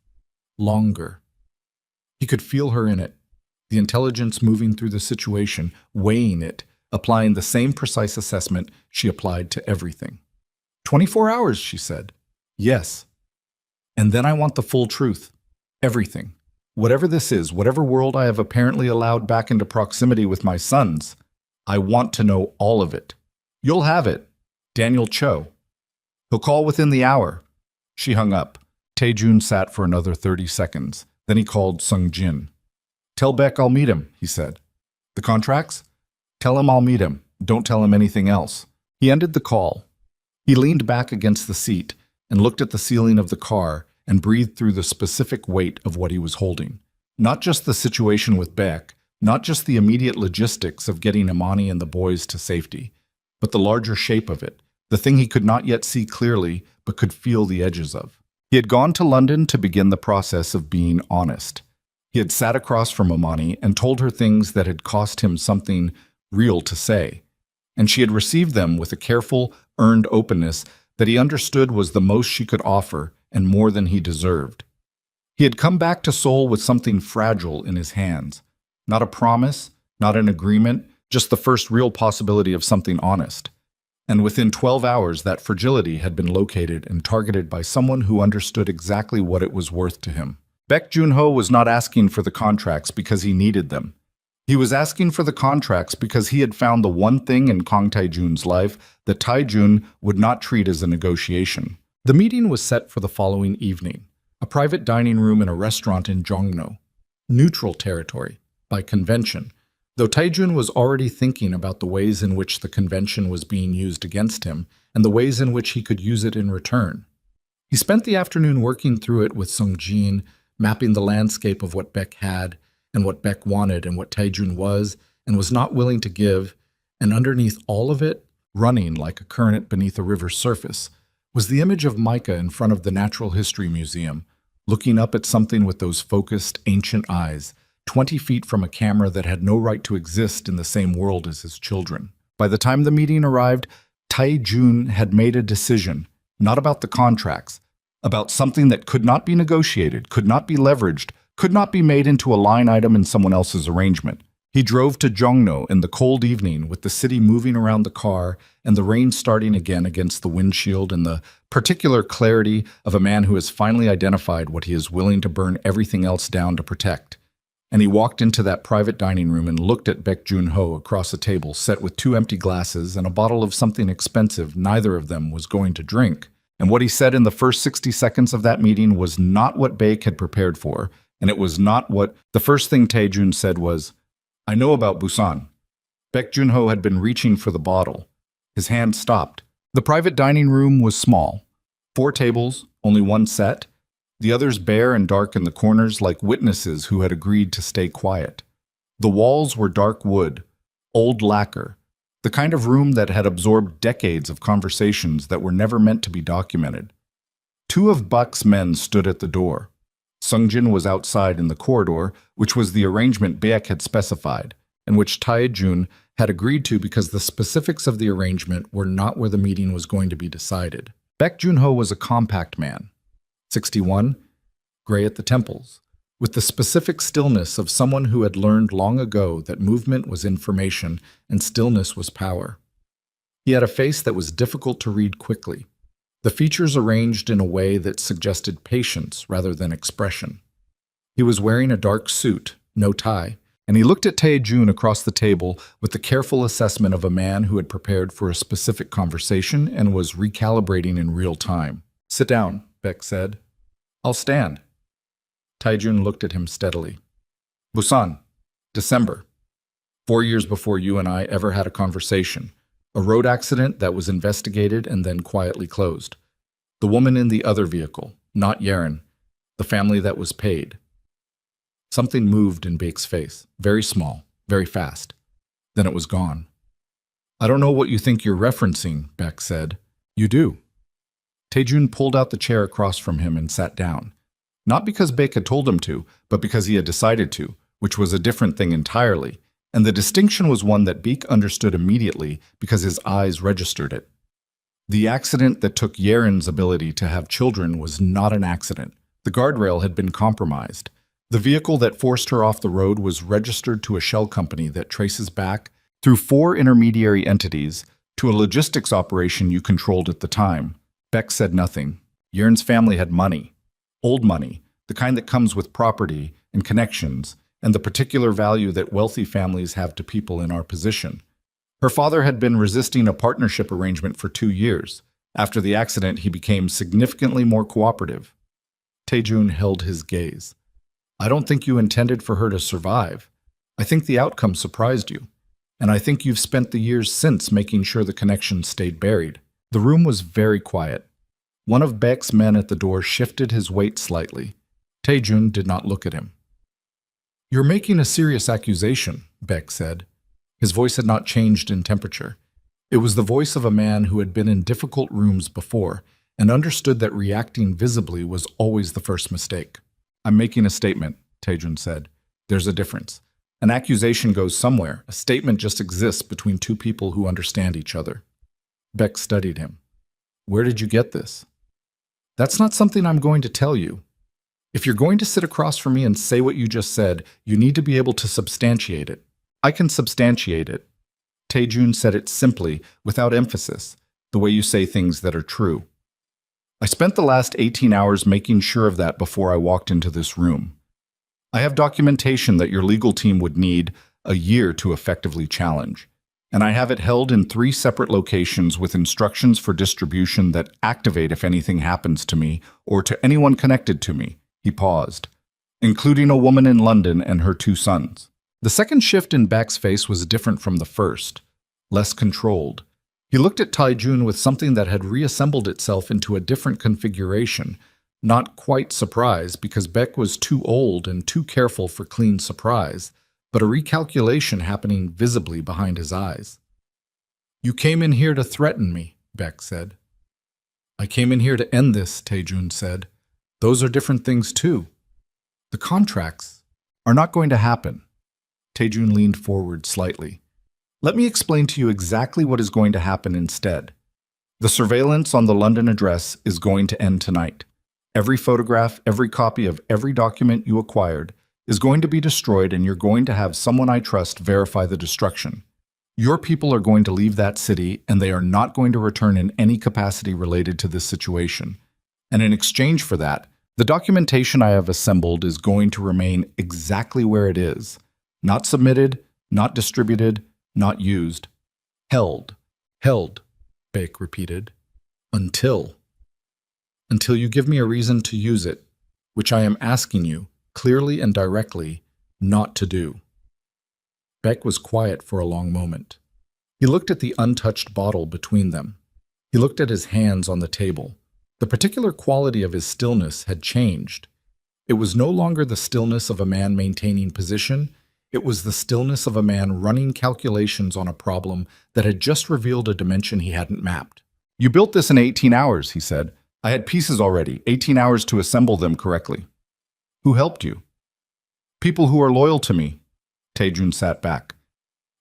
Longer. He could feel her in it, the intelligence moving through the situation, weighing it, applying the same precise assessment she applied to everything. 24 hours, she said. Yes. And then I want the full truth. Everything. Whatever this is, whatever world I have apparently allowed back into proximity with my sons, I want to know all of it. You'll have it. Daniel Cho. He'll call within the hour. She hung up. Tae-jun sat for another 30 seconds. Then he called Sung-jin. Tell Beck I'll meet him, he said. The contracts? Tell him I'll meet him. Don't tell him anything else. He ended the call. He leaned back against the seat and looked at the ceiling of the car and breathed through the specific weight of what he was holding. Not just the situation with Beck, not just the immediate logistics of getting Imani and the boys to safety, but the larger shape of it, the thing he could not yet see clearly but could feel the edges of. He had gone to London to begin the process of being honest. He had sat across from Imani and told her things that had cost him something real to say, and she had received them with a careful, earned openness that he understood was the most she could offer and more than he deserved. He had come back to Seoul with something fragile in his hands. Not a promise, not an agreement, just the first real possibility of something honest. And within 12 hours, that fragility had been located and targeted by someone who understood exactly what it was worth to him. Baek Joon-ho was not asking for the contracts because he needed them. He was asking for the contracts because he had found the one thing in Kang Tae-jun's life that Tae-jun would not treat as a negotiation. The meeting was set for the following evening, a private dining room in a restaurant in Jongno, neutral territory, by convention, though Tae-jun was already thinking about the ways in which the convention was being used against him and the ways in which he could use it in return. He spent the afternoon working through it with Sung-jin, mapping the landscape of what Beck had and what Beck wanted and what Tae-jun was and was not willing to give, and underneath all of it, running like a current beneath a river's surface, was the image of Micah in front of the Natural History Museum, looking up at something with those focused, ancient eyes, 20 feet from a camera that had no right to exist in the same world as his children. By the time the meeting arrived, Tae-jun had made a decision, not about the contracts, about something that could not be negotiated, could not be leveraged, could not be made into a line item in someone else's arrangement. He drove to Jongno in the cold evening with the city moving around the car and the rain starting again against the windshield and the particular clarity of a man who has finally identified what he is willing to burn everything else down to protect. And he walked into that private dining room and looked at Baek Joon-ho across a table set with 2 empty glasses and a bottle of something expensive neither of them was going to drink. And what he said in the first 60 seconds of that meeting was not what Baek had prepared for, and it was not what the first thing Tae-jun said was, I know about Busan. Baek Joon-ho had been reaching for the bottle. His hand stopped. The private dining room was small. 4 tables, only 1 set. The others bare and dark in the corners like witnesses who had agreed to stay quiet. The walls were dark wood, old lacquer, the kind of room that had absorbed decades of conversations that were never meant to be documented. 2 of Buck's men stood at the door. Sung-jin was outside in the corridor, which was the arrangement Baek had specified, and which Tae-jun had agreed to because the specifics of the arrangement were not where the meeting was going to be decided. Baek Joon-ho was a compact man, 61, gray at the temples, with the specific stillness of someone who had learned long ago that movement was information and stillness was power. He had a face that was difficult to read quickly, the features arranged in a way that suggested patience rather than expression. He was wearing a dark suit, no tie, and he looked at Tae-jun across the table with the careful assessment of a man who had prepared for a specific conversation and was recalibrating in real time. Sit down, Baek said. I'll stand. Tae-jun looked at him steadily. Busan, December. 4 years before you and I ever had a conversation. A road accident that was investigated and then quietly closed. The woman in the other vehicle, not Yeren. The family that was paid. Something moved in Baek's face, very small, very fast. Then it was gone. I don't know what you think you're referencing, Baek said. You do. Tae-jun pulled out the chair across from him and sat down. Not because Baek had told him to, but because he had decided to, which was a different thing entirely. And the distinction was one that Baek understood immediately because his eyes registered it. The accident that took Yeren's ability to have children was not an accident. The guardrail had been compromised. The vehicle that forced her off the road was registered to a shell company that traces back, through 4 intermediary entities, to a logistics operation you controlled at the time. Baek said nothing. Yeren's family had money. Old money, the kind that comes with property and connections, and the particular value that wealthy families have to people in our position. Her father had been resisting a partnership arrangement for 2 years. After the accident, he became significantly more cooperative. Taejun held his gaze. I don't think you intended for her to survive. I think the outcome surprised you. And I think you've spent the years since making sure the connection stayed buried. The room was very quiet. One of Baek's men at the door shifted his weight slightly. Taejun did not look at him. You're making a serious accusation, Baek said. His voice had not changed in temperature. It was the voice of a man who had been in difficult rooms before and understood that reacting visibly was always the first mistake. I'm making a statement, Taejun said. There's a difference. An accusation goes somewhere. A statement just exists between two people who understand each other. Baek studied him. Where did you get this? That's not something I'm going to tell you. If you're going to sit across from me and say what you just said, you need to be able to substantiate it. I can substantiate it. Taejun said it simply, without emphasis, the way you say things that are true. I spent the last 18 hours making sure of that before I walked into this room. I have documentation that your legal team would need a year to effectively challenge, and I have it held in 3 separate locations with instructions for distribution that activate if anything happens to me or to anyone connected to me. He paused, including a woman in London and her 2 sons. The second shift in Baek's face was different from the first, less controlled. He looked at Taejun with something that had reassembled itself into a different configuration, not quite surprise because Baek was too old and too careful for clean surprise, but a recalculation happening visibly behind his eyes. You came in here to threaten me, Baek said. I came in here to end this, Taejun said. Those are different things too. The contracts are not going to happen. Taejun leaned forward slightly. Let me explain to you exactly what is going to happen instead. The surveillance on the London address is going to end tonight. Every photograph, every copy of every document you acquired is going to be destroyed, and you're going to have someone I trust verify the destruction. Your people are going to leave that city, and they are not going to return in any capacity related to this situation. And in exchange for that, the documentation I have assembled is going to remain exactly where it is. Not submitted, not distributed, not used. Held, Baek repeated. Until you give me a reason to use it, which I am asking you, clearly and directly, not to do. Baek was quiet for a long moment. He looked at the untouched bottle between them. He looked at his hands on the table. The particular quality of his stillness had changed. It was no longer the stillness of a man maintaining position. It was the stillness of a man running calculations on a problem that had just revealed a dimension he hadn't mapped. You built this in 18 hours, he said. I had pieces already, 18 hours to assemble them correctly. Who helped you? People who are loyal to me. Taejun sat back.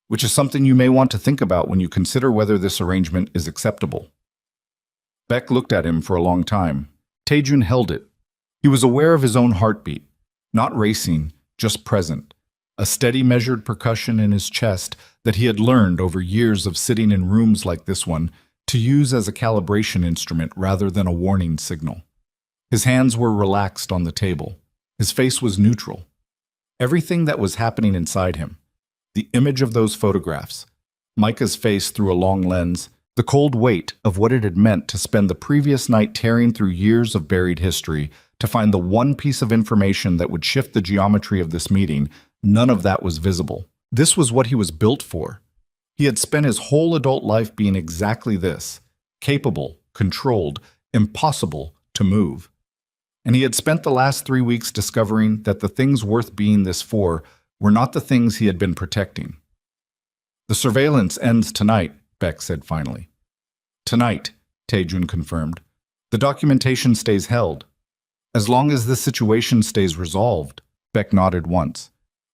Which is something you may want to think about when you consider whether this arrangement is acceptable. Baek looked at him for a long time. Taejun held it. He was aware of his own heartbeat, not racing, just present. A steady measured percussion in his chest that he had learned over years of sitting in rooms like this one to use as a calibration instrument rather than a warning signal. His hands were relaxed on the table. His face was neutral. Everything that was happening inside him, the image of those photographs, Micah's face through a long lens, the cold weight of what it had meant to spend the previous night tearing through years of buried history to find the one piece of information that would shift the geometry of this meeting. None of that was visible. This was what he was built for. He had spent his whole adult life being exactly this, capable, controlled, impossible to move. And he had spent the last 3 weeks discovering that the things worth being this for were not the things he had been protecting. The surveillance ends tonight, Baek said finally. Tonight, Taejun confirmed. The documentation stays held. As long as this situation stays resolved, Baek nodded once.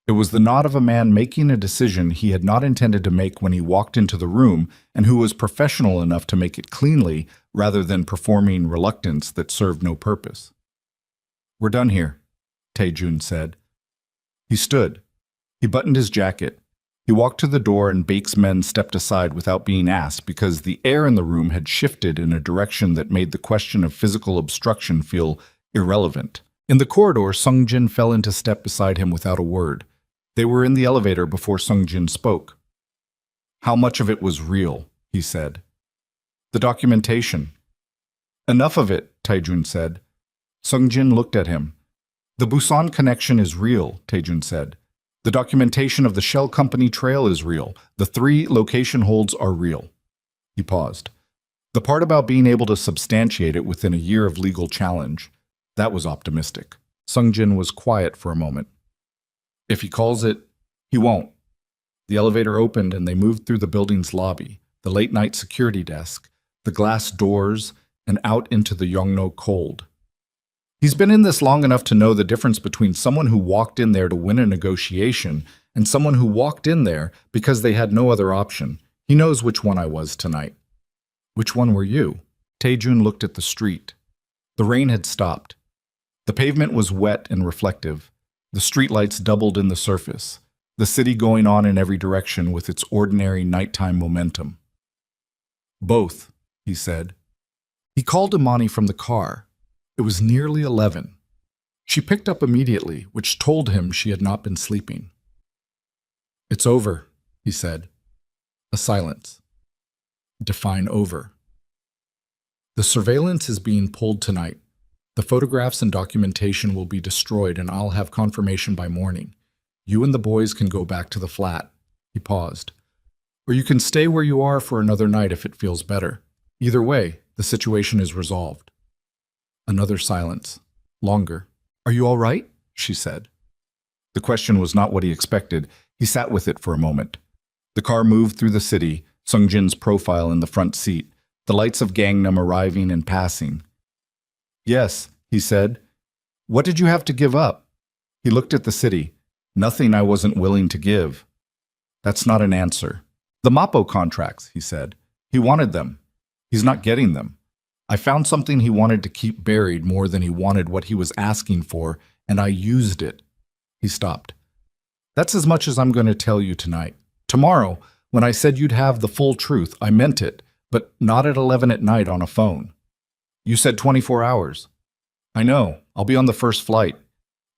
It was the nod of a man making a decision he had not intended to make when he walked into the room and who was professional enough to make it cleanly rather than performing reluctance that served no purpose. We're done here, Taejun said. He stood. He buttoned his jacket. He walked to the door and Baek's men stepped aside without being asked because the air in the room had shifted in a direction that made the question of physical obstruction feel irrelevant. In the corridor, Sung-jin fell into step beside him without a word. They were in the elevator before Sung-jin spoke. "How much of it was real?" he said. "The documentation." "Enough of it," Taejun said. Sung-jin looked at him. "The Busan connection is real," Taejun said. "The documentation of the Shell Company trail is real. The 3 location holds are real." He paused. The part about being able to substantiate it within a year of legal challenge, that was optimistic. Sung-jin was quiet for a moment. "If he calls it, he won't." The elevator opened and they moved through the building's lobby, the late-night security desk, the glass doors, and out into the Yongno cold. He's been in this long enough to know the difference between someone who walked in there to win a negotiation and someone who walked in there because they had no other option. He knows which one I was tonight. "Which one were you?" Taejun looked at the street. The rain had stopped. The pavement was wet and reflective. The streetlights doubled in the surface, the city going on in every direction with its ordinary nighttime momentum. "Both," he said. He called Imani from the car. It was nearly 11. She picked up immediately, which told him she had not been sleeping. "It's over," he said. A silence. Define over. "The surveillance is being pulled tonight. The photographs and documentation will be destroyed and I'll have confirmation by morning. You and the boys can go back to the flat." He paused. "Or you can stay where you are for another night if it feels better. Either way, the situation is resolved." Another silence. Longer. "Are you all right?" she said. The question was not what he expected. He sat with it for a moment. The car moved through the city, Sung-jin's profile in the front seat, the lights of Gangnam arriving and passing. "Yes," he said. "What did you have to give up?" He looked at the city. "Nothing I wasn't willing to give." "That's not an answer." "The Mapo contracts," he said. "He wanted them. He's not getting them. I found something he wanted to keep buried more than he wanted what he was asking for, and I used it." He stopped. "That's as much as I'm going to tell you tonight. Tomorrow, when I said you'd have the full truth, I meant it, but not at 11 at night on a phone. You said 24 hours. I know. I'll be on the first flight."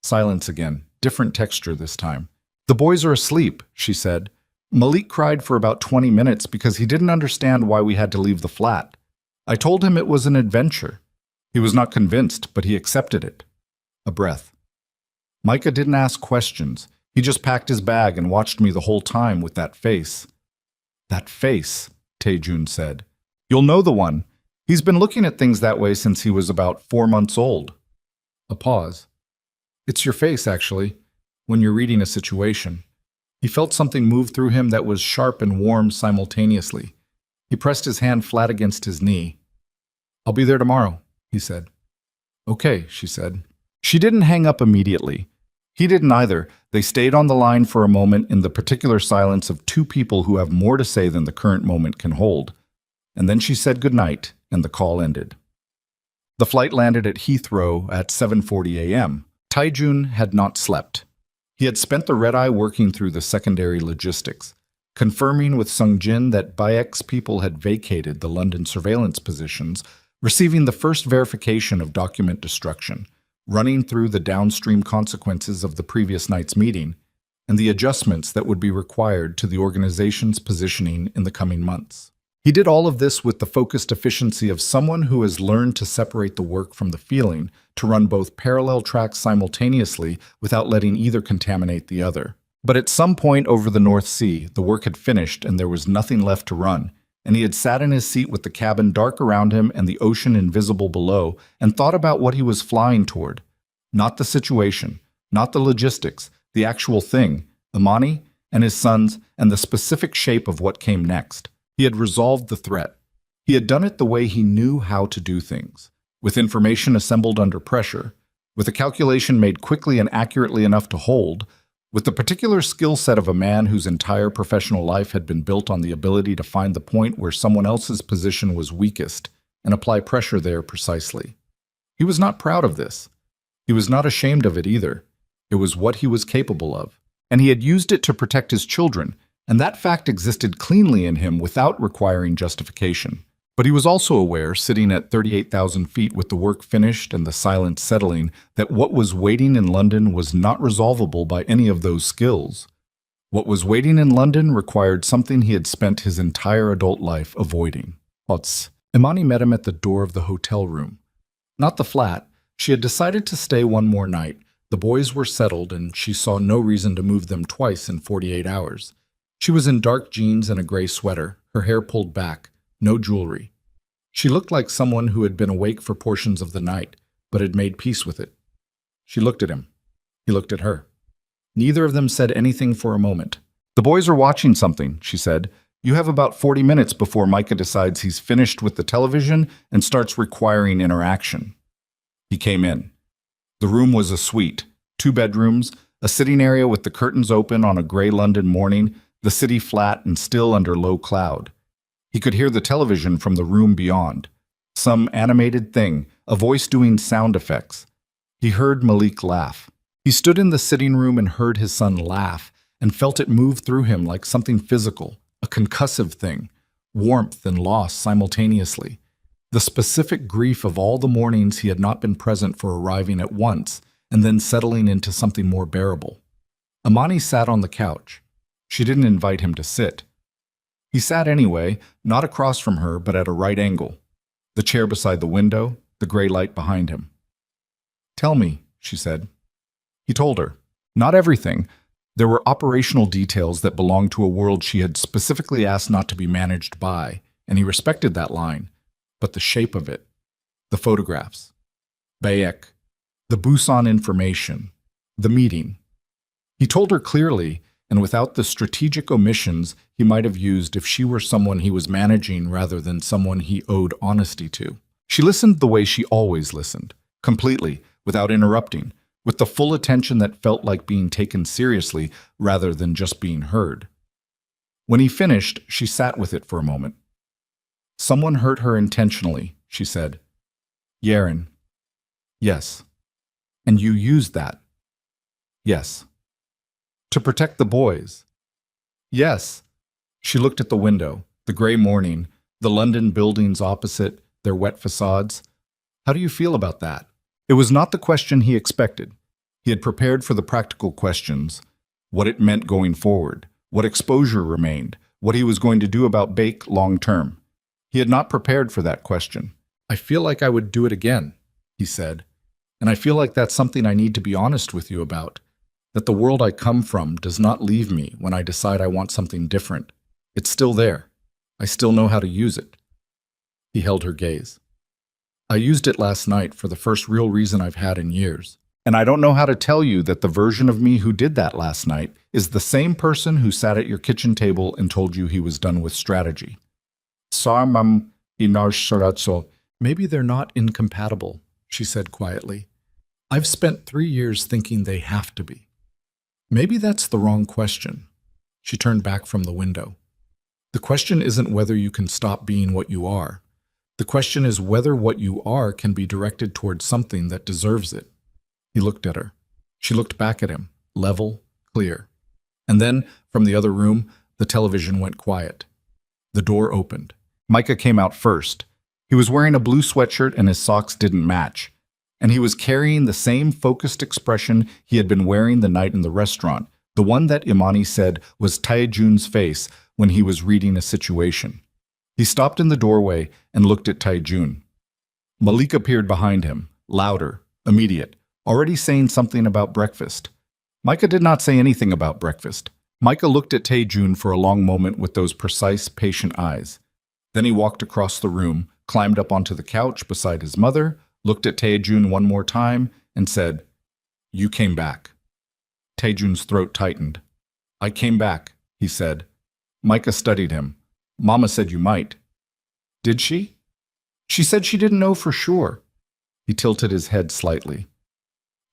Silence again, different texture this time. "The boys are asleep," she said. "Malik cried for about 20 minutes because he didn't understand why we had to leave the flat. I told him it was an adventure. He was not convinced, but he accepted it." A breath. "Micah didn't ask questions. He just packed his bag and watched me the whole time with that face." "That face," Taejun said. "You'll know the one. He's been looking at things that way since he was about 4 months old." A pause. "It's your face, actually, when you're reading a situation." He felt something move through him that was sharp and warm simultaneously. He pressed his hand flat against his knee. "I'll be there tomorrow," he said. "Okay," she said. She didn't hang up immediately. He didn't either. They stayed on the line for a moment in the particular silence of 2 people who have more to say than the current moment can hold. And then she said goodnight, and the call ended. The flight landed at Heathrow at 7:40 a.m. Taejun had not slept. He had spent the red-eye working through the secondary logistics, confirming with Sung-jin that Bayek's people had vacated the London surveillance positions, receiving the first verification of document destruction, running through the downstream consequences of the previous night's meeting, and the adjustments that would be required to the organization's positioning in the coming months. He did all of this with the focused efficiency of someone who has learned to separate the work from the feeling, to run both parallel tracks simultaneously without letting either contaminate the other. But at some point over the North Sea, the work had finished and there was nothing left to run, and he had sat in his seat with the cabin dark around him and the ocean invisible below, and thought about what he was flying toward. Not the situation, not the logistics, the actual thing, Imani and his sons, and the specific shape of what came next. He had resolved the threat. He had done it the way he knew how to do things, with information assembled under pressure, with a calculation made quickly and accurately enough to hold, with the particular skill set of a man whose entire professional life had been built on the ability to find the point where someone else's position was weakest and apply pressure there precisely. He was not proud of this. He was not ashamed of it either. It was what he was capable of, and he had used it to protect his children, and that fact existed cleanly in him without requiring justification. But he was also aware, sitting at 38,000 feet with the work finished and the silence settling, that what was waiting in London was not resolvable by any of those skills. What was waiting in London required something he had spent his entire adult life avoiding. Imani met him at the door of the hotel room. Not the flat. She had decided to stay one more night. The boys were settled, and she saw no reason to move them twice in 48 hours. She was in dark jeans and a gray sweater, her hair pulled back, no jewelry. She looked like someone who had been awake for portions of the night, but had made peace with it. She looked at him. He looked at her. Neither of them said anything for a moment. "The boys are watching something," she said. "You have about 40 minutes before Micah decides he's finished with the television and starts requiring interaction." He came in. The room was a suite, 2 bedrooms, a sitting area with the curtains open on a gray London morning, the city flat and still under low cloud. He could hear the television from the room beyond. Some animated thing, a voice doing sound effects. He heard Malik laugh. He stood in the sitting room and heard his son laugh and felt it move through him like something physical, a concussive thing, warmth and loss simultaneously. The specific grief of all the mornings he had not been present for arriving at once and then settling into something more bearable. Imani sat on the couch. She didn't invite him to sit. He sat anyway, not across from her, but at a right angle. The chair beside the window, the gray light behind him. "Tell me," she said. He told her. Not everything. There were operational details that belonged to a world she had specifically asked not to be managed by, and he respected that line. But the shape of it, the photographs, Bayek, the Busan information, the meeting. He told her clearly, and without the strategic omissions he might have used if she were someone he was managing rather than someone he owed honesty to. She listened the way she always listened, completely, without interrupting, with the full attention that felt like being taken seriously rather than just being heard. When he finished, she sat with it for a moment. "Someone hurt her intentionally," she said. "Yaren." "Yes." "And you used that?" "Yes." "To protect the boys?" "Yes." She looked at the window, the gray morning, the London buildings opposite, their wet facades. "How do you feel about that?" It was not the question he expected. He had prepared for the practical questions, what it meant going forward, what exposure remained, what he was going to do about Bake long term. He had not prepared for that question. "I feel like I would do it again," he said. "And I feel like that's something I need to be honest with you about, that the world I come from does not leave me when I decide I want something different. It's still there. I still know how to use it." He held her gaze. "I used it last night for the first real reason I've had in years. And I don't know how to tell you that the version of me who did that last night is the same person who sat at your kitchen table and told you he was done with strategy." "Maybe they're not incompatible," she said quietly. "I've spent 3 years thinking they have to be. Maybe that's the wrong question." She turned back from the window. "The question isn't whether you can stop being what you are. The question is whether what you are can be directed towards something that deserves it." He looked at her. She looked back at him, level, clear. And then, from the other room, the television went quiet. The door opened. Micah came out first. He was wearing a blue sweatshirt and his socks didn't match. And he was carrying the same focused expression he had been wearing the night in the restaurant, the one that Imani said was Taejun's face when he was reading a situation. He stopped in the doorway and looked at Taejun. Malik appeared behind him, louder, immediate, already saying something about breakfast. Micah did not say anything about breakfast. Micah looked at Taejun for a long moment with those precise, patient eyes. Then he walked across the room, climbed up onto the couch beside his mother, looked at Taejun one more time, and said, "You came back." Taejun's throat tightened. "I came back," he said. Micah studied him. "Mama said you might." "Did she?" "She said she didn't know for sure." He tilted his head slightly.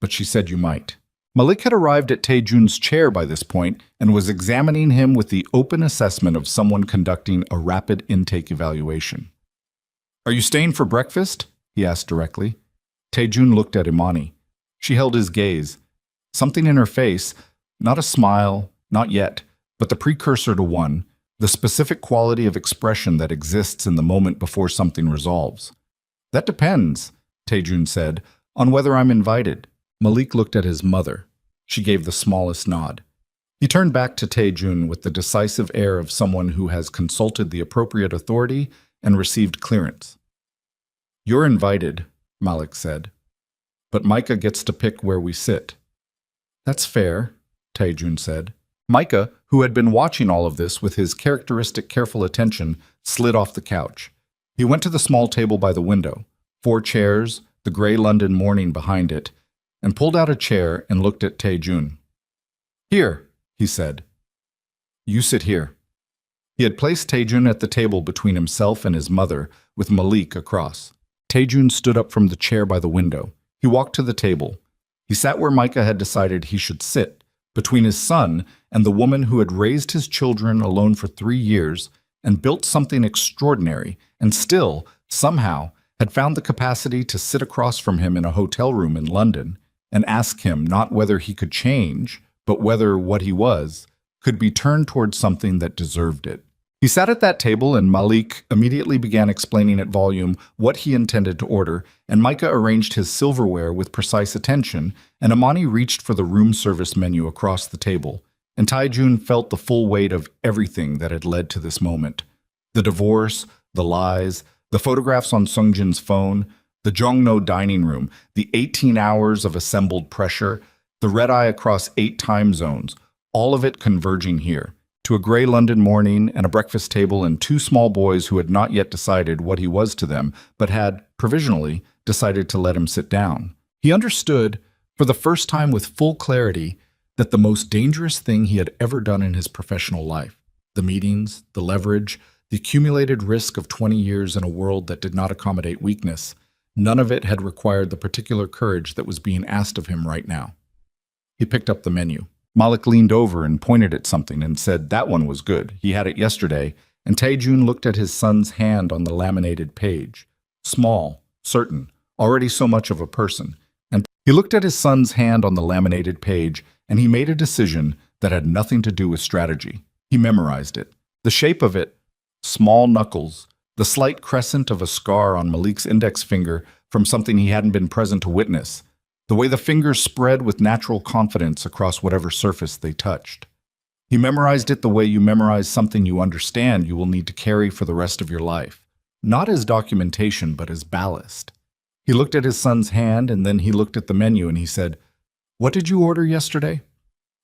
"But she said you might." Malik had arrived at Taejun's chair by this point and was examining him with the open assessment of someone conducting a rapid intake evaluation. "Are you staying for breakfast?" he asked directly. Taejun looked at Imani. She held his gaze. Something in her face, not a smile, not yet, but the precursor to one, the specific quality of expression that exists in the moment before something resolves. That depends, Taejun said, on whether I'm invited. Malik looked at his mother. She gave the smallest nod. He turned back to Taejun with the decisive air of someone who has consulted the appropriate authority and received clearance. You're invited, Malik said, but Micah gets to pick where we sit. That's fair, Taejun said. Micah, who had been watching all of this with his characteristic careful attention, slid off the couch. He went to the small table by the window, 4 chairs, the gray London morning behind it, and pulled out a chair and looked at Taejun. Here, he said. You sit here. He had placed Taejun at the table between himself and his mother, with Malik across. Taejun stood up from the chair by the window. He walked to the table. He sat where Micah had decided he should sit, between his son and the woman who had raised his children alone for 3 years and built something extraordinary, and still, somehow, had found the capacity to sit across from him in a hotel room in London and ask him not whether he could change, but whether what he was could be turned towards something that deserved it. He sat at that table and Malik immediately began explaining at volume what he intended to order, and Micah arranged his silverware with precise attention, and Amani reached for the room service menu across the table, and Taejun felt the full weight of everything that had led to this moment. The divorce, the lies, the photographs on Sungjin's phone, the Jongno dining room, the 18 hours of assembled pressure, the red-eye across 8 time zones, all of it converging here, to a gray London morning and a breakfast table and 2 small boys who had not yet decided what he was to them, but had, provisionally, decided to let him sit down. He understood, for the first time with full clarity, that the most dangerous thing he had ever done in his professional life, the meetings, the leverage, the accumulated risk of 20 years in a world that did not accommodate weakness, none of it had required the particular courage that was being asked of him right now. He picked up the menu. Malik leaned over and pointed at something and said that one was good. He had it yesterday, and Taejun looked at his son's hand on the laminated page. Small, certain, already so much of a person. And he looked at his son's hand on the laminated page, and he made a decision that had nothing to do with strategy. He memorized it. The shape of it, small knuckles, the slight crescent of a scar on Malik's index finger from something he hadn't been present to witness, the way the fingers spread with natural confidence across whatever surface they touched. He memorized it the way you memorize something you understand you will need to carry for the rest of your life, not as documentation but as ballast. He looked at his son's hand and then he looked at the menu and he said, "What did you order yesterday?"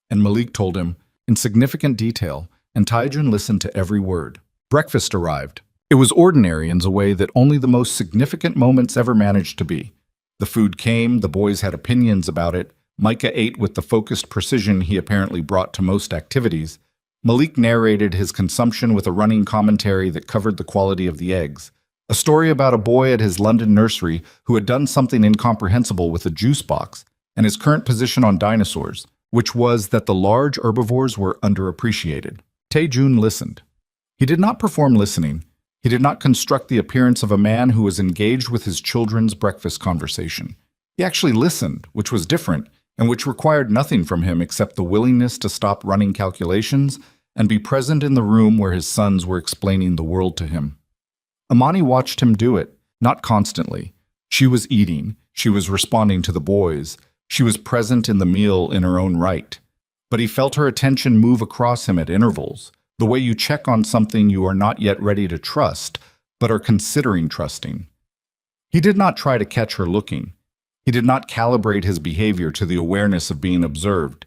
And Malik told him, in significant detail, and Taejun listened to every word. Breakfast arrived. It was ordinary in a way that only the most significant moments ever managed to be. The food came, the boys had opinions about it, Micah ate with the focused precision he apparently brought to most activities. Malik narrated his consumption with a running commentary that covered the quality of the eggs. A story about a boy at his London nursery who had done something incomprehensible with a juice box, and his current position on dinosaurs, which was that the large herbivores were underappreciated. Taejun listened. He did not perform listening. He did not construct the appearance of a man who was engaged with his children's breakfast conversation. He actually listened, which was different, and which required nothing from him except the willingness to stop running calculations and be present in the room where his sons were explaining the world to him. Amani watched him do it, not constantly. She was eating, she was responding to the boys, she was present in the meal in her own right. But he felt her attention move across him at intervals, the way you check on something you are not yet ready to trust, but are considering trusting. He did not try to catch her looking. He did not calibrate his behavior to the awareness of being observed.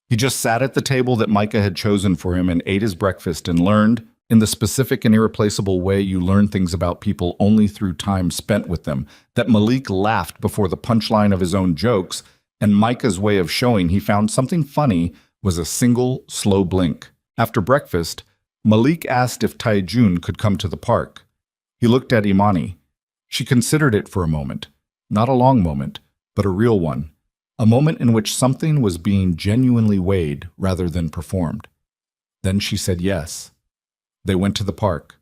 He just sat at the table that Micah had chosen for him and ate his breakfast and learned, in the specific and irreplaceable way you learn things about people only through time spent with them, that Malik laughed before the punchline of his own jokes, and Micah's way of showing he found something funny was a single, slow blink. After breakfast, Malik asked if Taejun could come to the park. He looked at Imani. She considered it for a moment, not a long moment, but a real one, a moment in which something was being genuinely weighed rather than performed. Then she said yes. They went to the park.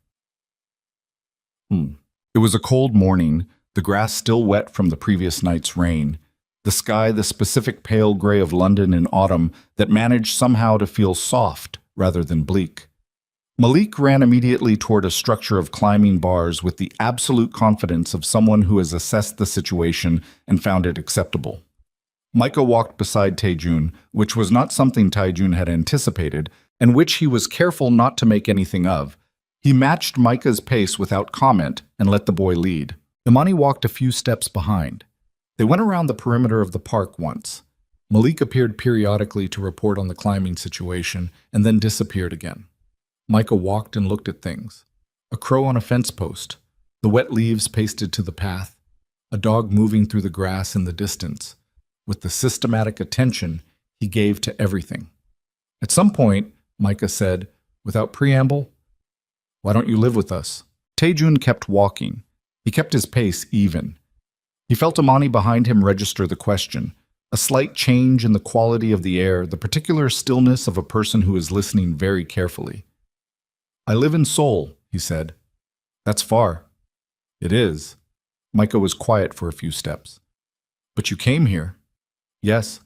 It was a cold morning, the grass still wet from the previous night's rain, the sky the specific pale gray of London in autumn that managed somehow to feel soft rather than bleak. Malik ran immediately toward a structure of climbing bars with the absolute confidence of someone who has assessed the situation and found it acceptable. Micah walked beside Taejun, which was not something Taejun had anticipated, and which he was careful not to make anything of. He matched Micah's pace without comment and let the boy lead. Imani walked a few steps behind. They went around the perimeter of the park once. Malik appeared periodically to report on the climbing situation and then disappeared again. Micah walked and looked at things. A crow on a fence post, the wet leaves pasted to the path, a dog moving through the grass in the distance, with the systematic attention he gave to everything. At some point, Micah said, without preamble, "Why don't you live with us?" Taejun kept walking. He kept his pace even. He felt Imani behind him register the question, a slight change in the quality of the air, the particular stillness of a person who is listening very carefully. "I live in Seoul," he said. "That's far." "It is." Micah was quiet for a few steps. "But you came here." "Yes."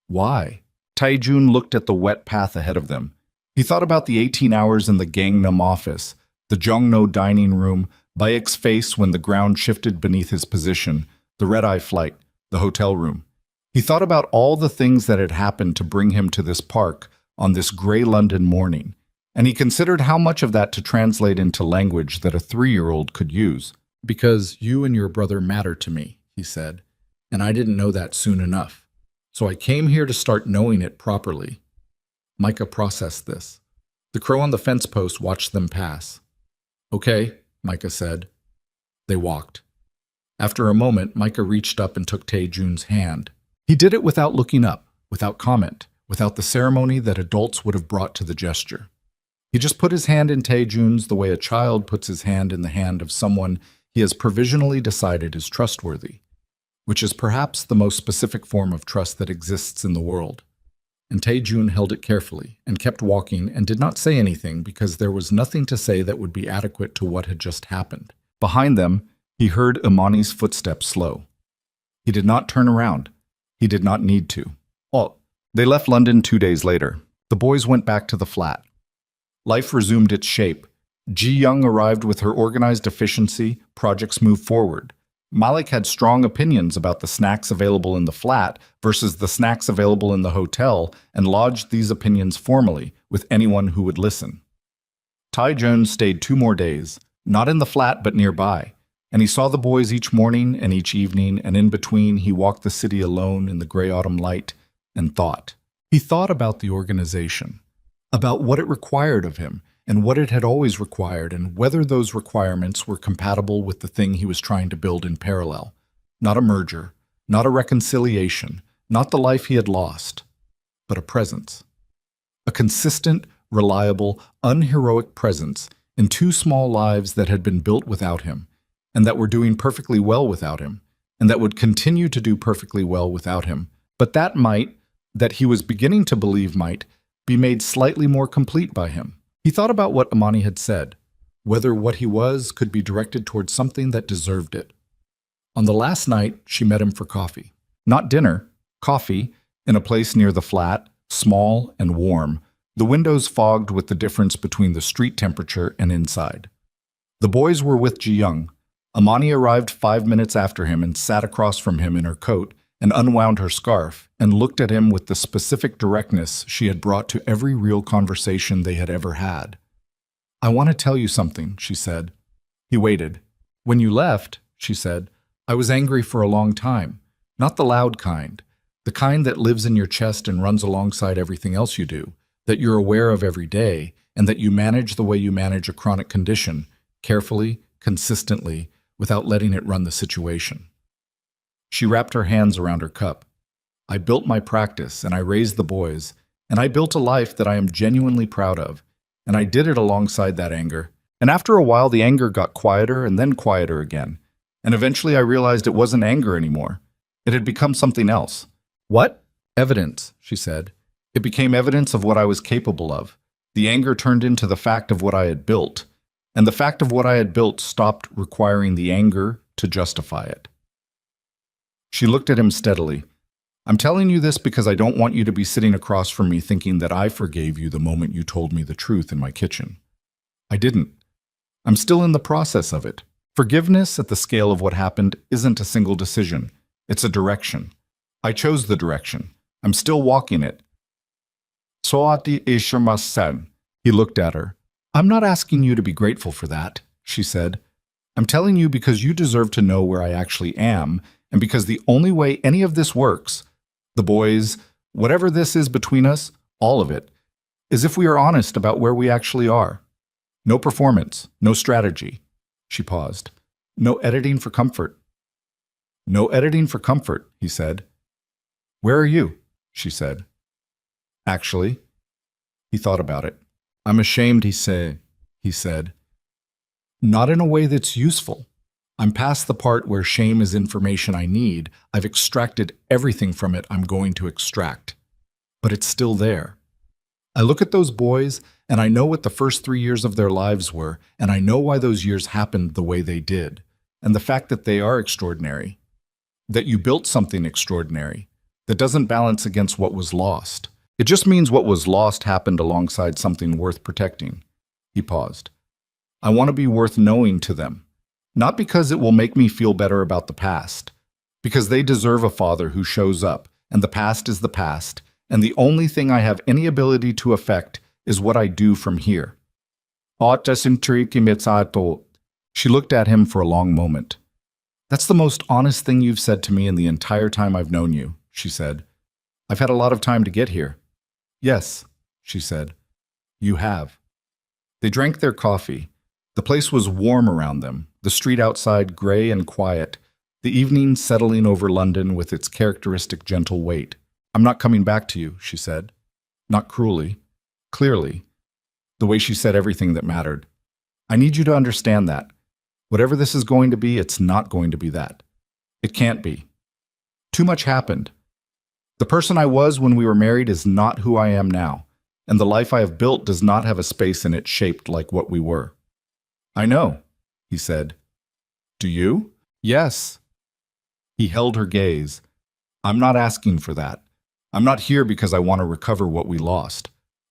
"Why?" Taejun looked at the wet path ahead of them. He thought about the 18 hours in the Gangnam office, the Jongno dining room, Bayek's face when the ground shifted beneath his position, the red-eye flight, the hotel room. He thought about all the things that had happened to bring him to this park on this gray London morning, and he considered how much of that to translate into language that a 3-year-old could use. "Because you and your brother matter to me," he said, "and I didn't know that soon enough. So I came here to start knowing it properly." Micah processed this. The crow on the fence post watched them pass. "Okay," Micah said. They walked. After a moment, Micah reached up and took Taejun's hand. He did it without looking up, without comment, without the ceremony that adults would have brought to the gesture. He just put his hand in Taejun's the way a child puts his hand in the hand of someone he has provisionally decided is trustworthy, which is perhaps the most specific form of trust that exists in the world. And Taejun held it carefully and kept walking and did not say anything because there was nothing to say that would be adequate to what had just happened. Behind them, he heard Imani's footsteps slow. He did not turn around. He did not need to. They left London 2 days later. The boys went back to the flat. Life resumed its shape. Ji-young arrived with her organized efficiency, projects moved forward. Malik had strong opinions about the snacks available in the flat versus the snacks available in the hotel and lodged these opinions formally with anyone who would listen. Taejun stayed 2 more days, not in the flat but nearby, and he saw the boys each morning and each evening, and in between he walked the city alone in the gray autumn light and thought. He thought about the organization, about what it required of him, and what it had always required, and whether those requirements were compatible with the thing he was trying to build in parallel. Not a merger, not a reconciliation, not the life he had lost, but a presence. A consistent, reliable, unheroic presence in 2 small lives that had been built without him, and that were doing perfectly well without him, and that would continue to do perfectly well without him, but that he was beginning to believe might, be made slightly more complete by him. He thought about what Imani had said, whether what he was could be directed towards something that deserved it. On the last night, she met him for coffee. Not dinner, coffee, in a place near the flat, small and warm, the windows fogged with the difference between the street temperature and inside. The boys were with Ji-young. Imani arrived 5 minutes after him and sat across from him in her coat and unwound her scarf and looked at him with the specific directness she had brought to every real conversation they had ever had. "I want to tell you something," she said. He waited. "When you left," she said, "I was angry for a long time. Not the loud kind, the kind that lives in your chest and runs alongside everything else you do, that you're aware of every day, and that you manage the way you manage a chronic condition, carefully, consistently, without letting it run the situation." She wrapped her hands around her cup. "I built my practice, and I raised the boys, and I built a life that I am genuinely proud of, and I did it alongside that anger. And after a while, the anger got quieter and then quieter again, and eventually I realized it wasn't anger anymore. It had become something else." "What?" "Evidence," she said. "It became evidence of what I was capable of. The anger turned into the fact of what I had built, and the fact of what I had built stopped requiring the anger to justify it." She looked at him steadily. I'm telling you this because I don't want you to be sitting across from me thinking that I forgave you the moment you told me the truth in my kitchen. I didn't. I'm still in the process of it. Forgiveness at the scale of what happened isn't a single decision. It's a direction. I chose the direction. I'm still walking it. Soati Ishima-san. He looked at her. I'm not asking you to be grateful for that, she said. I'm telling you because you deserve to know where I actually am, and because the only way any of this works, the boys, whatever this is between us, all of it, is if we are honest about where we actually are. No performance, no strategy. She paused. No editing for comfort. No editing for comfort, he said. Where are you? She said. Actually, he thought about it. I'm ashamed, he said. Not in a way that's useful. I'm past the part where shame is information I need. I've extracted everything from it I'm going to extract. But it's still there. I look at those boys, and I know what the first 3 years of their lives were, and I know why those years happened the way they did, and the fact that they are extraordinary, that you built something extraordinary, that doesn't balance against what was lost. It just means what was lost happened alongside something worth protecting. He paused. I want to be worth knowing to them, not because it will make me feel better about the past, because they deserve a father who shows up, and the past is the past, and the only thing I have any ability to affect is what I do from here. She looked at him for a long moment. That's the most honest thing you've said to me in the entire time I've known you, she said. I've had a lot of time to get here. Yes, she said. You have. They drank their coffee. The place was warm around them, the street outside gray and quiet, the evening settling over London with its characteristic gentle weight. I'm not coming back to you, she said. Not cruelly. Clearly. The way she said everything that mattered. I need you to understand that. Whatever this is going to be, it's not going to be that. It can't be. Too much happened. The person I was when we were married is not who I am now, and the life I have built does not have a space in it shaped like what we were. I know, he said. Do you? Yes. He held her gaze. I'm not asking for that. I'm not here because I want to recover what we lost.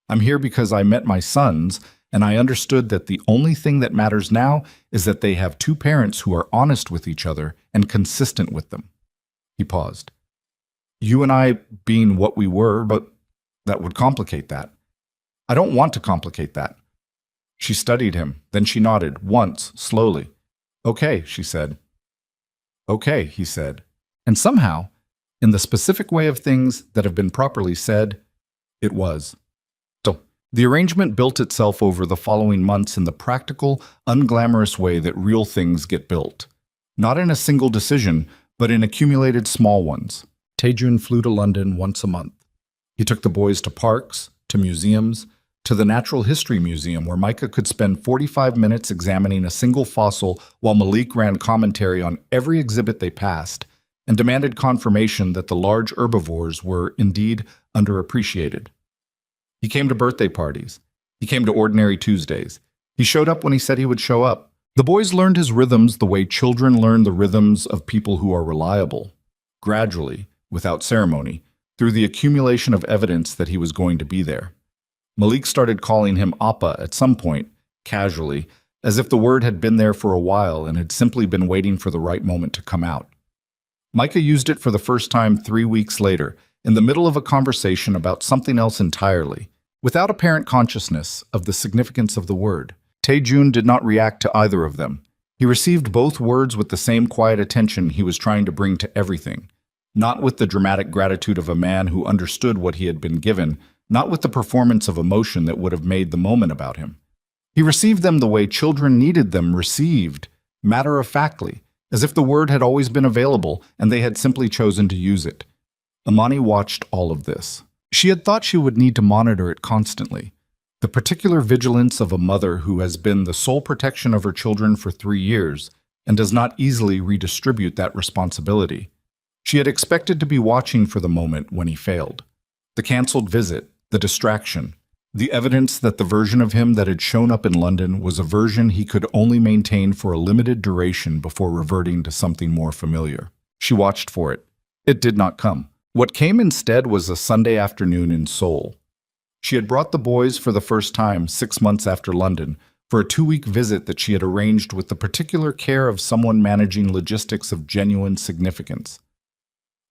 I'm here because I met my sons, and I understood that the only thing that matters now is that they have two parents who are honest with each other and consistent with them. He paused. You and I being what we were, but that would complicate that. I don't want to complicate that. She studied him, then she nodded, once, slowly. Okay, she said. Okay, he said. And somehow, in the specific way of things that have been properly said, it was. So, the arrangement built itself over the following months in the practical, unglamorous way that real things get built. Not in a single decision, but in accumulated small ones. Taejun flew to London once a month. He took the boys to parks, to museums, to the Natural History Museum, where Micah could spend 45 minutes examining a single fossil while Malik ran commentary on every exhibit they passed and demanded confirmation that the large herbivores were indeed underappreciated. He came to birthday parties. He came to Ordinary Tuesdays. He showed up when he said he would show up. The boys learned his rhythms the way children learn the rhythms of people who are reliable, gradually, without ceremony, through the accumulation of evidence that he was going to be there. Malik started calling him Appa at some point, casually, as if the word had been there for a while and had simply been waiting for the right moment to come out. Micah used it for the first time 3 weeks later, in the middle of a conversation about something else entirely, without apparent consciousness of the significance of the word. Taejun did not react to either of them. He received both words with the same quiet attention he was trying to bring to everything, not with the dramatic gratitude of a man who understood what he had been given, not with the performance of emotion that would have made the moment about him. He received them the way children needed them received, matter-of-factly, as if the word had always been available and they had simply chosen to use it. Amani watched all of this. She had thought she would need to monitor it constantly. The particular vigilance of a mother who has been the sole protection of her children for 3 years and does not easily redistribute that responsibility. She had expected to be watching for the moment when he failed. The canceled visit, the distraction, the evidence that the version of him that had shown up in London was a version he could only maintain for a limited duration before reverting to something more familiar. She watched for it. It did not come. What came instead was a Sunday afternoon in Seoul. She had brought the boys for the first time 6 months after London for a 2-week visit that she had arranged with the particular care of someone managing logistics of genuine significance.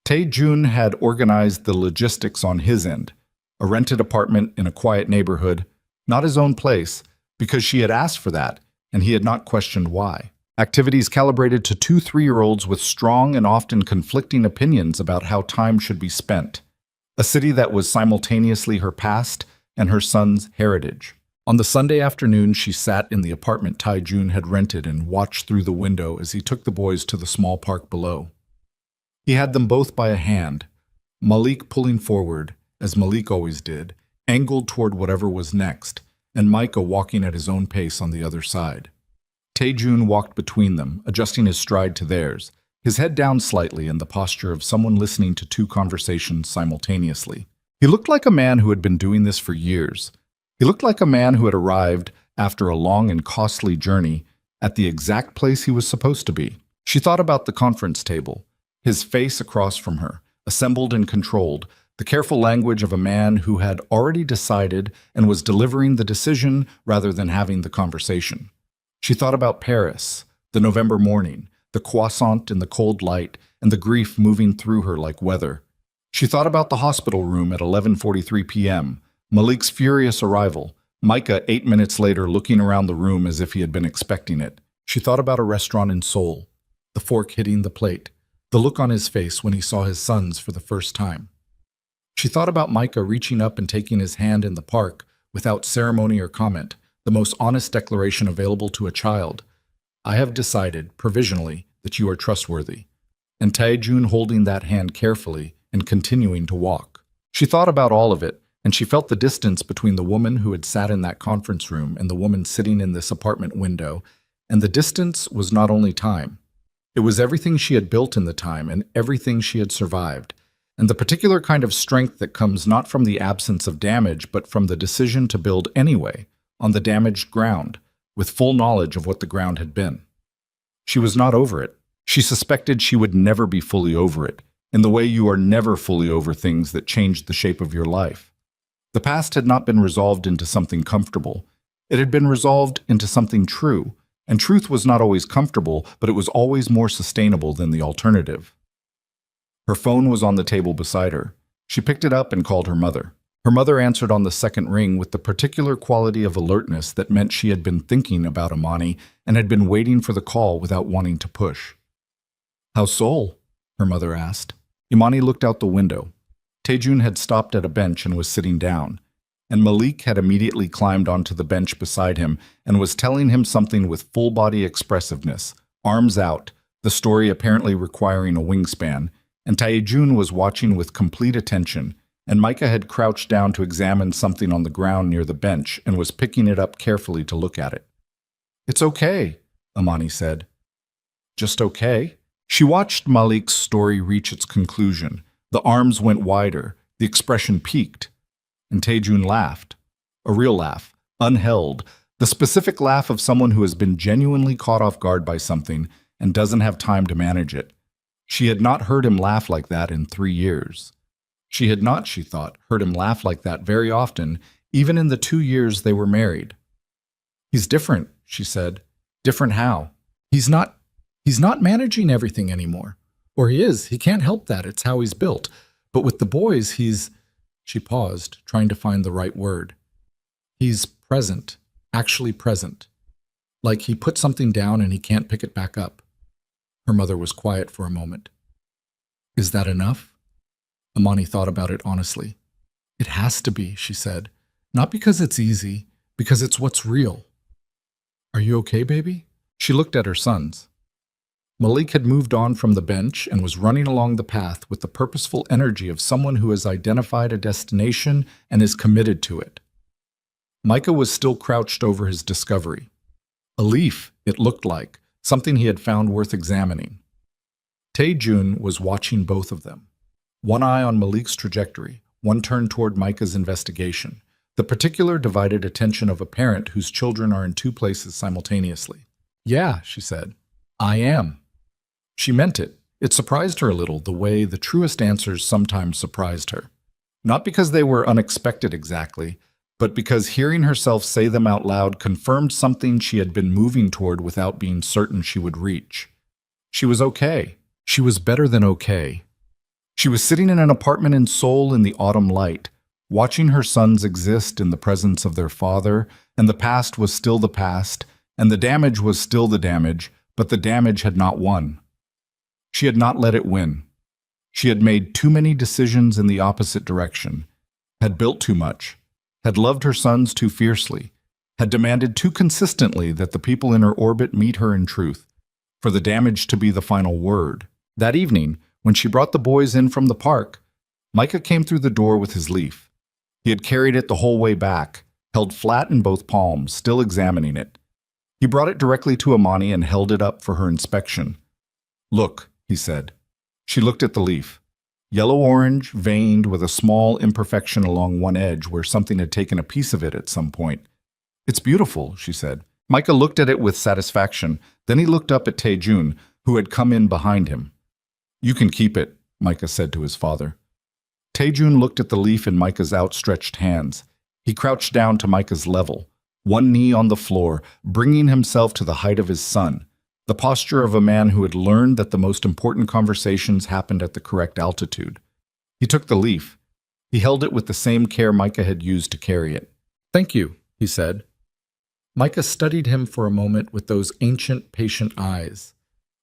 Tae-jun had organized the logistics on his end, a rented apartment in a quiet neighborhood, not his own place, because she had asked for that, and he had not questioned why. Activities calibrated to 2 3-year-olds with strong and often conflicting opinions about how time should be spent. A city that was simultaneously her past and her son's heritage. On the Sunday afternoon, she sat in the apartment Tae-jun had rented and watched through the window as he took the boys to the small park below. He had them both by a hand, Malik pulling forward, as Malik always did, angled toward whatever was next, and Micah walking at his own pace on the other side. Tae-jun walked between them, adjusting his stride to theirs, his head down slightly in the posture of someone listening to 2 conversations simultaneously. He looked like a man who had been doing this for years. He looked like a man who had arrived, after a long and costly journey, at the exact place he was supposed to be. She thought about the conference table, his face across from her, assembled and controlled, the careful language of a man who had already decided and was delivering the decision rather than having the conversation. She thought about Paris, the November morning, the croissant in the cold light, and the grief moving through her like weather. She thought about the hospital room at 11:43 p.m., Malik's furious arrival, Micah 8 minutes later looking around the room as if he had been expecting it. She thought about a restaurant in Seoul, the fork hitting the plate, the look on his face when he saw his sons for the first time. She thought about Micah reaching up and taking his hand in the park without ceremony or comment, the most honest declaration available to a child. I have decided, provisionally, that you are trustworthy. And Tae-jun holding that hand carefully and continuing to walk. She thought about all of it, and she felt the distance between the woman who had sat in that conference room and the woman sitting in this apartment window, and the distance was not only time. It was everything she had built in the time and everything she had survived, and the particular kind of strength that comes not from the absence of damage but from the decision to build anyway, on the damaged ground, with full knowledge of what the ground had been. She was not over it. She suspected she would never be fully over it, in the way you are never fully over things that changed the shape of your life. The past had not been resolved into something comfortable. It had been resolved into something true, and truth was not always comfortable, but it was always more sustainable than the alternative. Her phone was on the table beside her. She picked it up and called her mother. Her mother answered on the second ring with the particular quality of alertness that meant she had been thinking about Imani and had been waiting for the call without wanting to push. "How's Seoul?" her mother asked. Imani looked out the window. Tae-jun had stopped at a bench and was sitting down, and Malik had immediately climbed onto the bench beside him and was telling him something with full-body expressiveness, arms out, the story apparently requiring a wingspan, and Tae-jun was watching with complete attention, and Micah had crouched down to examine something on the ground near the bench and was picking it up carefully to look at it. "It's okay," Imani said. "Just okay?" She watched Malik's story reach its conclusion. The arms went wider, the expression peaked, and Tae-jun laughed. A real laugh, unheld, the specific laugh of someone who has been genuinely caught off guard by something and doesn't have time to manage it. She had not heard him laugh like that in 3 years. She had not, she thought, heard him laugh like that very often, even in the 2 years they were married. "He's different," she said. "Different how?" He's not managing everything anymore. Or he is. He can't help that. It's how he's built. But with the boys, he's..." She paused, trying to find the right word. "He's present, actually present. Like he put something down and he can't pick it back up." Her mother was quiet for a moment. "Is that enough?" Imani thought about it honestly. "It has to be," she said. "Not because it's easy, because it's what's real." "Are you okay, baby?" She looked at her sons. Malik had moved on from the bench and was running along the path with the purposeful energy of someone who has identified a destination and is committed to it. Micah was still crouched over his discovery. A leaf, it looked like, something he had found worth examining. Tae-jun was watching both of them. One eye on Malik's trajectory, one turned toward Micah's investigation, the particular divided attention of a parent whose children are in 2 places simultaneously. "Yeah," she said. "I am." She meant it. It surprised her a little the way the truest answers sometimes surprised her. Not because they were unexpected exactly, but because hearing herself say them out loud confirmed something she had been moving toward without being certain she would reach. She was okay. She was better than okay. She was sitting in an apartment in Seoul in the autumn light, watching her sons exist in the presence of their father, and the past was still the past, and the damage was still the damage, but the damage had not won. She had not let it win. She had made too many decisions in the opposite direction, had built too much, had loved her sons too fiercely, had demanded too consistently that the people in her orbit meet her in truth, for the damage to be the final word. That evening, when she brought the boys in from the park, Micah came through the door with his leaf. He had carried it the whole way back, held flat in both palms, still examining it. He brought it directly to Amani and held it up for her inspection. "Look," he said. She looked at the leaf. Yellow-orange, veined, with a small imperfection along one edge where something had taken a piece of it at some point. "It's beautiful," she said. Micah looked at it with satisfaction. Then he looked up at Tae-jun, who had come in behind him. "You can keep it," Micah said to his father. Tae-jun looked at the leaf in Micah's outstretched hands. He crouched down to Micah's level, one knee on the floor, bringing himself to the height of his son, the posture of a man who had learned that the most important conversations happened at the correct altitude. He took the leaf. He held it with the same care Micah had used to carry it. "Thank you," he said. Micah studied him for a moment with those ancient, patient eyes.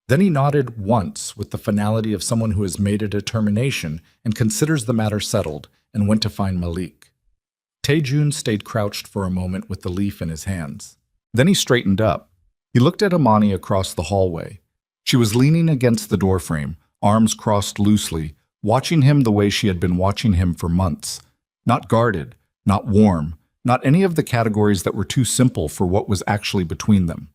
Then he nodded once with the finality of someone who has made a determination and considers the matter settled, and went to find Malik. Tae-jun stayed crouched for a moment with the leaf in his hands. Then he straightened up. He looked at Amani across the hallway. She was leaning against the doorframe, arms crossed loosely, watching him the way she had been watching him for months. Not guarded, not warm, not any of the categories that were too simple for what was actually between them.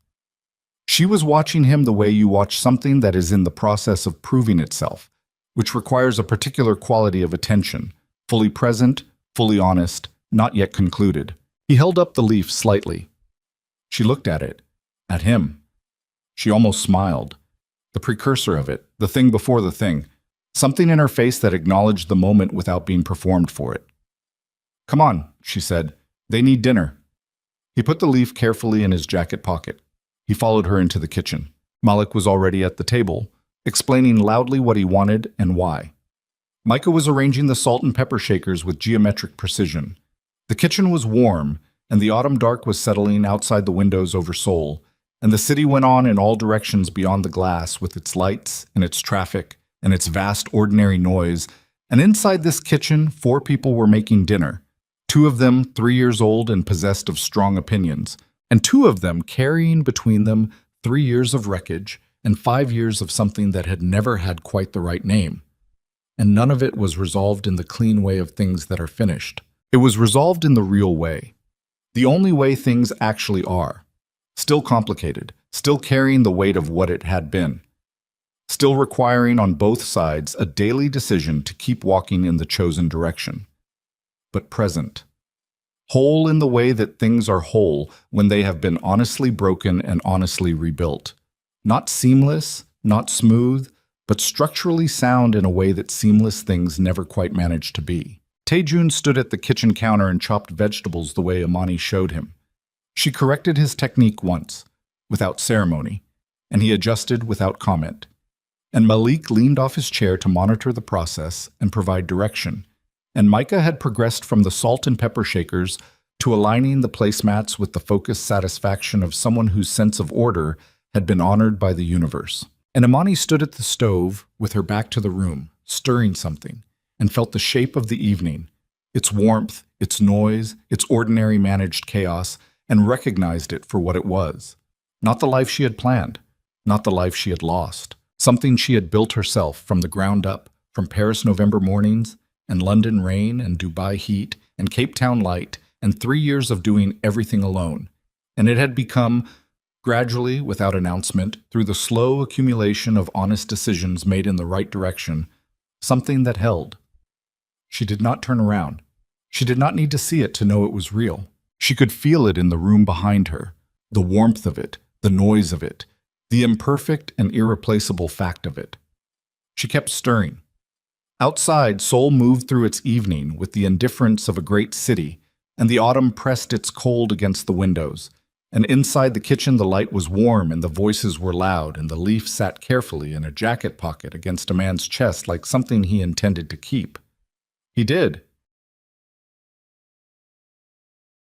She was watching him the way you watch something that is in the process of proving itself, which requires a particular quality of attention, fully present, fully honest, not yet concluded. He held up the leaf slightly. She looked at it, at him. She almost smiled. The precursor of it, the thing before the thing, something in her face that acknowledged the moment without being performed for it. "Come on," she said. "They need dinner." He put the leaf carefully in his jacket pocket. He followed her into the kitchen. Malik was already at the table, explaining loudly what he wanted and why. Micah was arranging the salt and pepper shakers with geometric precision. The kitchen was warm, and the autumn dark was settling outside the windows over Seoul, and the city went on in all directions beyond the glass with its lights and its traffic and its vast ordinary noise, and inside this kitchen 4 people were making dinner, 2 of them 3 years old and possessed of strong opinions, and 2 of them carrying between them 3 years of wreckage and 5 years of something that had never had quite the right name. And none of it was resolved in the clean way of things that are finished. It was resolved in the real way. The only way things actually are. Still complicated, still carrying the weight of what it had been. Still requiring on both sides a daily decision to keep walking in the chosen direction. But present. Whole in the way that things are whole when they have been honestly broken and honestly rebuilt. Not seamless, not smooth, but structurally sound in a way that seamless things never quite manage to be. Tae-jun stood at the kitchen counter and chopped vegetables the way Amani showed him. She corrected his technique once, without ceremony, and he adjusted without comment. And Malik leaned off his chair to monitor the process and provide direction. And Micah had progressed from the salt and pepper shakers to aligning the placemats with the focused satisfaction of someone whose sense of order had been honored by the universe. And Amani stood at the stove with her back to the room, stirring something, and felt the shape of the evening, its warmth, its noise, its ordinary managed chaos, and recognized it for what it was. Not the life she had planned, not the life she had lost, something she had built herself from the ground up, from Paris November mornings, and London rain, and Dubai heat, and Cape Town light, and 3 years of doing everything alone. And it had become, gradually, without announcement, through the slow accumulation of honest decisions made in the right direction, something that held. She did not turn around. She did not need to see it to know it was real. She could feel it in the room behind her, the warmth of it, the noise of it, the imperfect and irreplaceable fact of it. She kept stirring. Outside, Seoul moved through its evening with the indifference of a great city, and the autumn pressed its cold against the windows. And inside the kitchen the light was warm and the voices were loud, and the leaf sat carefully in a jacket pocket against a man's chest like something he intended to keep. He did.